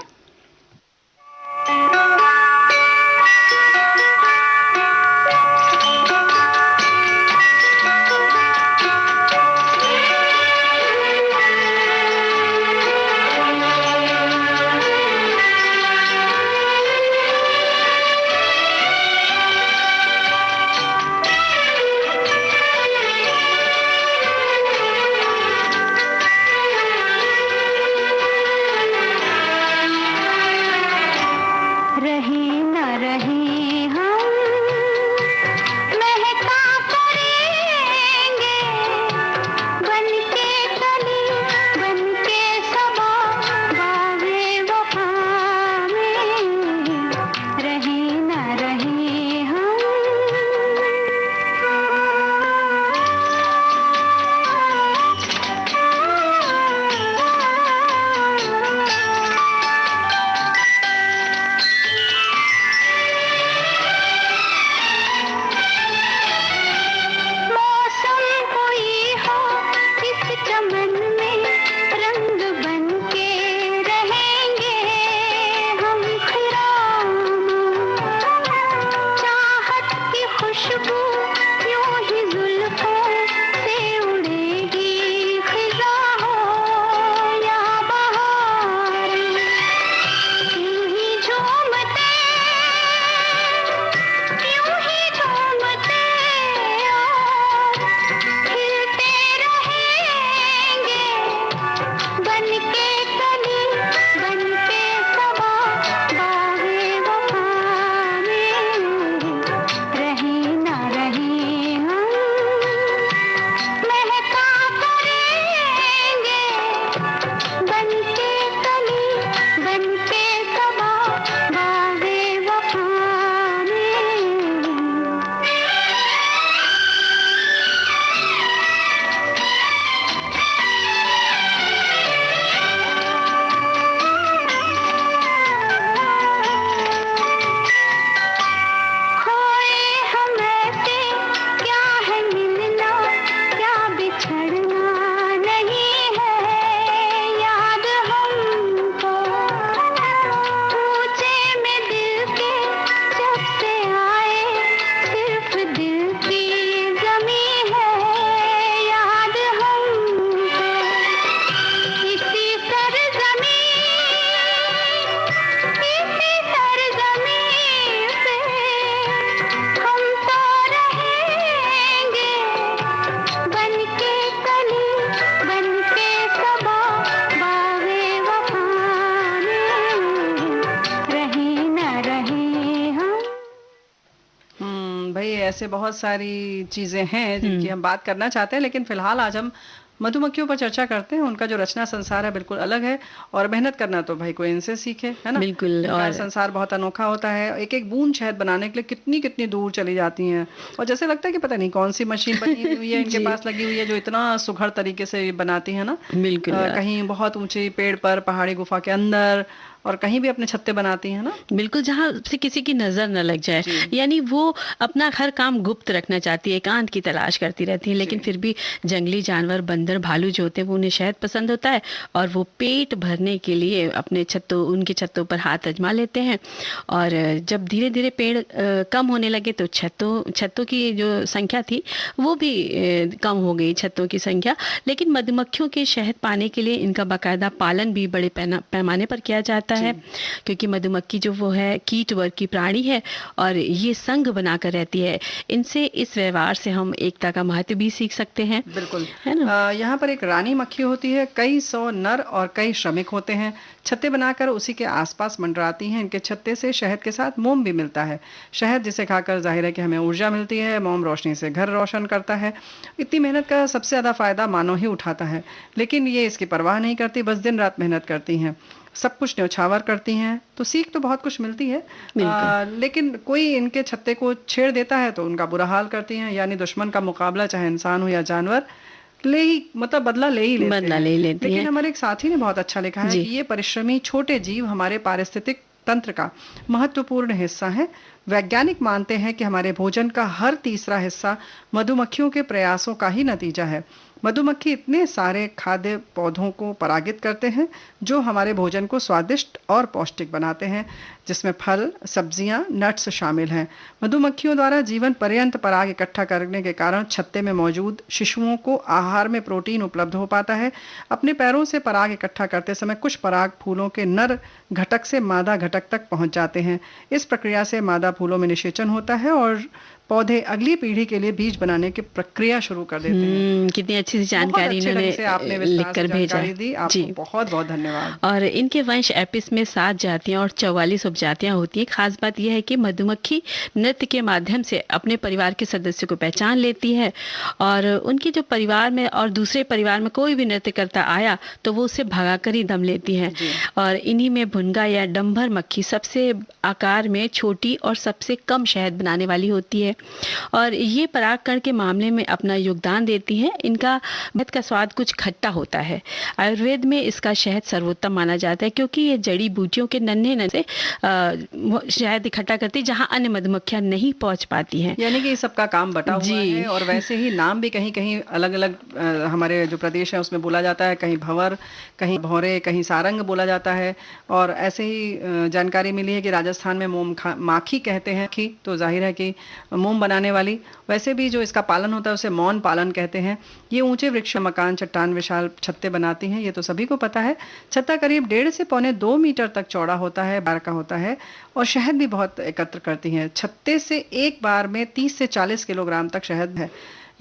ऐसे बहुत सारी चीजें हैं जिनकी हम बात करना चाहते हैं, लेकिन फिलहाल आज हम मधुमक्खियों पर चर्चा करते हैं। उनका जो रचना संसार है बिल्कुल अलग है, और मेहनत करना तो भाई कोई इनसे सीखे, है ना। बिल्कुल। और संसार बहुत अनोखा होता है। एक एक बूंद शहद बनाने के लिए कितनी कितनी दूर चली जाती हैं, और जैसे लगता है कि पता नहीं कौन सी मशीन बनी हुई है इनके पास लगी हुई है जो इतना सुघड़ तरीके से बनाती है ना। बिल्कुल। कहीं बहुत ऊंची पेड़ पर, पहाड़ी गुफा के अंदर, और कहीं भी अपने छत्ते बनाती है ना। बिल्कुल, जहाँ से किसी की नजर न लग जाए। यानी वो अपना हर काम गुप्त रखना चाहती है, एकांत की तलाश करती रहती है, लेकिन फिर भी जंगली जानवर, बंदर, भालू जो होते हैं वो उन्हें शहद पसंद होता है, और वो पेट भरने के लिए अपने उनके छत्तों पर हाथ आजमा लेते हैं। और जब धीरे धीरे पेड़ कम होने लगे तो छत्तों की जो संख्या थी वो भी कम हो गई, छत्तों की संख्या। लेकिन मधुमक्खियों के शहद पाने के लिए इनका बाकायदा पालन भी बड़े पैमाने पर किया जाता है, क्योंकि मधुमक्खी जो वो है कीट वर्ग की प्राणी है, और ये संघ बनाकर रहती है। इनसे, इस व्यवहार से हम एकता का महत्व भी सीख सकते हैं। बिल्कुल, है ना। यहाँ पर एक रानी मक्खी होती है, कई 100 नर और कई श्रमिक होते हैं। छत्ते बनाकर उसी के आसपास मंडराती हैं। इनके छत्ते से शहद के साथ मोम भी मिलता है। शहद जिसे खाकर जाहिर है कि हमें ऊर्जा मिलती है, मोम रोशनी से घर रोशन करता है। इतनी मेहनत का सबसे ज्यादा फायदा मानव ही उठाता है, लेकिन ये इसकी परवाह नहीं करती, बस दिन रात मेहनत करती हैं, सब कुछ न्यौछावर करती हैं। तो सीख तो बहुत कुछ मिलती है, लेकिन कोई इनके छत्ते को छेड़ देता है तो उनका बुरा हाल करती हैं। यानी दुश्मन का मुकाबला, चाहे इंसान हो या जानवर, बदला ले ही लेते हैं। लेकिन हमारे एक साथी ने बहुत अच्छा लिखा है कि ये परिश्रमी छोटे जीव हमारे पारिस्थितिक तंत्र का महत्वपूर्ण हिस्सा है। वैज्ञानिक मानते हैं कि हमारे भोजन का हर तीसरा हिस्सा मधुमक्खियों के प्रयासों का ही नतीजा है। मधुमक्खी इतने सारे खाद्य पौधों को परागित करते हैं जो हमारे भोजन को स्वादिष्ट और पौष्टिक बनाते हैं, जिसमें फल, सब्जियां, नट्स शामिल हैं। मधुमक्खियों द्वारा जीवन पर्यंत पराग इकट्ठा करने के कारण छत्ते में मौजूद शिशुओं को आहार में प्रोटीन उपलब्ध हो पाता है। अपने पैरों से पराग इकट्ठा करते समय कुछ पराग फूलों के नर घटक से मादा घटक तक पहुंच जाते हैं। इस प्रक्रिया से मादा फूलों में निषेचन होता है और पौधे अगली पीढ़ी के लिए बीज बनाने की प्रक्रिया शुरू कर देते हैं। कितनी अच्छी सी जानकारी इन्होंने लिखकर भेजा दी, आपको बहुत बहुत धन्यवाद। और इनके वंश एपिस में 7 जातियां और 44 उपजातियां होती हैं। खास बात यह है कि मधुमक्खी नृत्य के माध्यम से अपने परिवार के सदस्यों को पहचान लेती है, और उनके जो परिवार में और दूसरे परिवार में कोई भी नृत्य करता आया तो वो उसे भगाकर ही दम लेती है। और इन्हीं में भुनगा या डंभर मक्खी सबसे आकार में छोटी और सबसे कम शहद बनाने वाली होती है, और ये परागकण के मामले में अपना योगदान देती हैं। इनका शहद का स्वाद कुछ खट्टा होता है। आयुर्वेद में इसका शहद सर्वोत्तम माना जाता है, क्योंकि ये जड़ी बूटियों के नन्हे से शहद इकट्ठा करती है जहां अन्य मधुमक्खियां नहीं पहुंच पाती हैं। यानी कि सबका काम बटा हुआ है। और वैसे ही नाम भी कहीं कहीं अलग अलग हमारे जो प्रदेश है उसमें बोला जाता है, कहीं भंवर, कहीं भौरे, कहीं सारंग बोला जाता है। और ऐसे ही जानकारी मिली है कि राजस्थान में मोम माखी कहते हैं, तो जाहिर है कि मोम बनाने वाली। वैसे भी जो इसका पालन होता है उसे मौन पालन कहते हैं। ये ऊंचे वृक्ष, मकान, चट्टान, विशाल छत्ते बनाती हैं, ये तो सभी को पता है। छत्ता करीब 1.5 से पौने 2 मीटर तक चौड़ा होता है, बार का होता है, और शहद भी बहुत एकत्र करती हैं। छत्ते से एक बार में 30 से 40 किलोग्राम तक शहद है।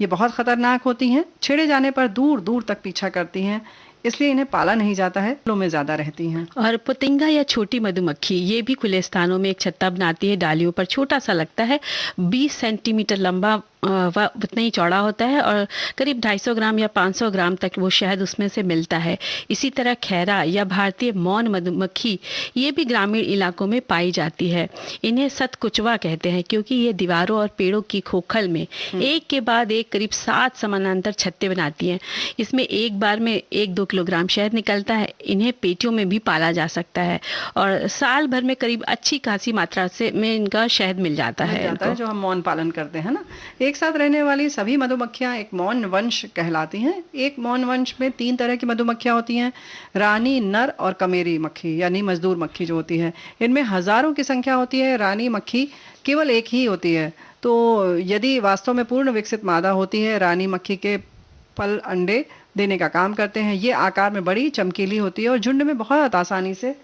ये बहुत खतरनाक होती हैं, छेड़े जाने पर दूर दूर तक पीछा करती हैं, इसलिए इन्हें पाला नहीं जाता है, फूलों में ज्यादा रहती हैं। और पुतिंगा या छोटी मधुमक्खी ये भी खुले स्थानों में एक छत्ता बनाती है। डालियों पर छोटा सा लगता है, 20 सेंटीमीटर लंबा वह उतना ही चौड़ा होता है, और करीब 250 ग्राम या 500 ग्राम तक वो शहद उसमें से मिलता है। इसी तरह खैरा या भारतीय मौन मधुमक्खी ये भी ग्रामीण इलाकों में पाई जाती है। इन्हें सतकुचवा कहते हैं, क्योंकि ये दीवारों और पेड़ों की खोखल में एक के बाद एक करीब 7 समानांतर छत्ते बनाती हैं। इसमें एक बार में 1-2 किलोग्राम शहद निकलता है। इन्हें पेटियों में भी पाला जा सकता है, और साल भर में करीब अच्छी खासी मात्रा से में इनका शहद मिल जाता है जो हम मौन पालन करते हैं ना। एक साथ रहने वाली सभी मधुमक्खियां एक मौन वंश कहलाती हैं। एक मौन वंश में 3 तरह की मधुमक्खियां होती हैं, रानी, नर और कमेरी मक्खी, यानी मजदूर मक्खी जो होती है। इनमें हजारों की संख्या होती है। रानी मक्खी केवल एक ही होती है। तो यदि वास्तव में पूर्ण विकसित मादा होती है, रानी मक्खी के फल अंडे देने का काम करते हैं। ये आकार में बड़ी चमकीली होती है और झुंड में बहुत आसानी से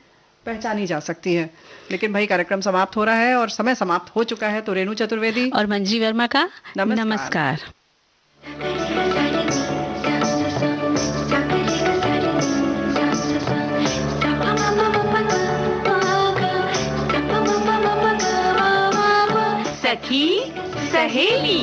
पहचानी जा सकती है। लेकिन भाई कार्यक्रम समाप्त हो रहा है और समय समाप्त हो चुका है, तो रेणु चतुर्वेदी और मंजी वर्मा का नमस्कार। सखी सहेली।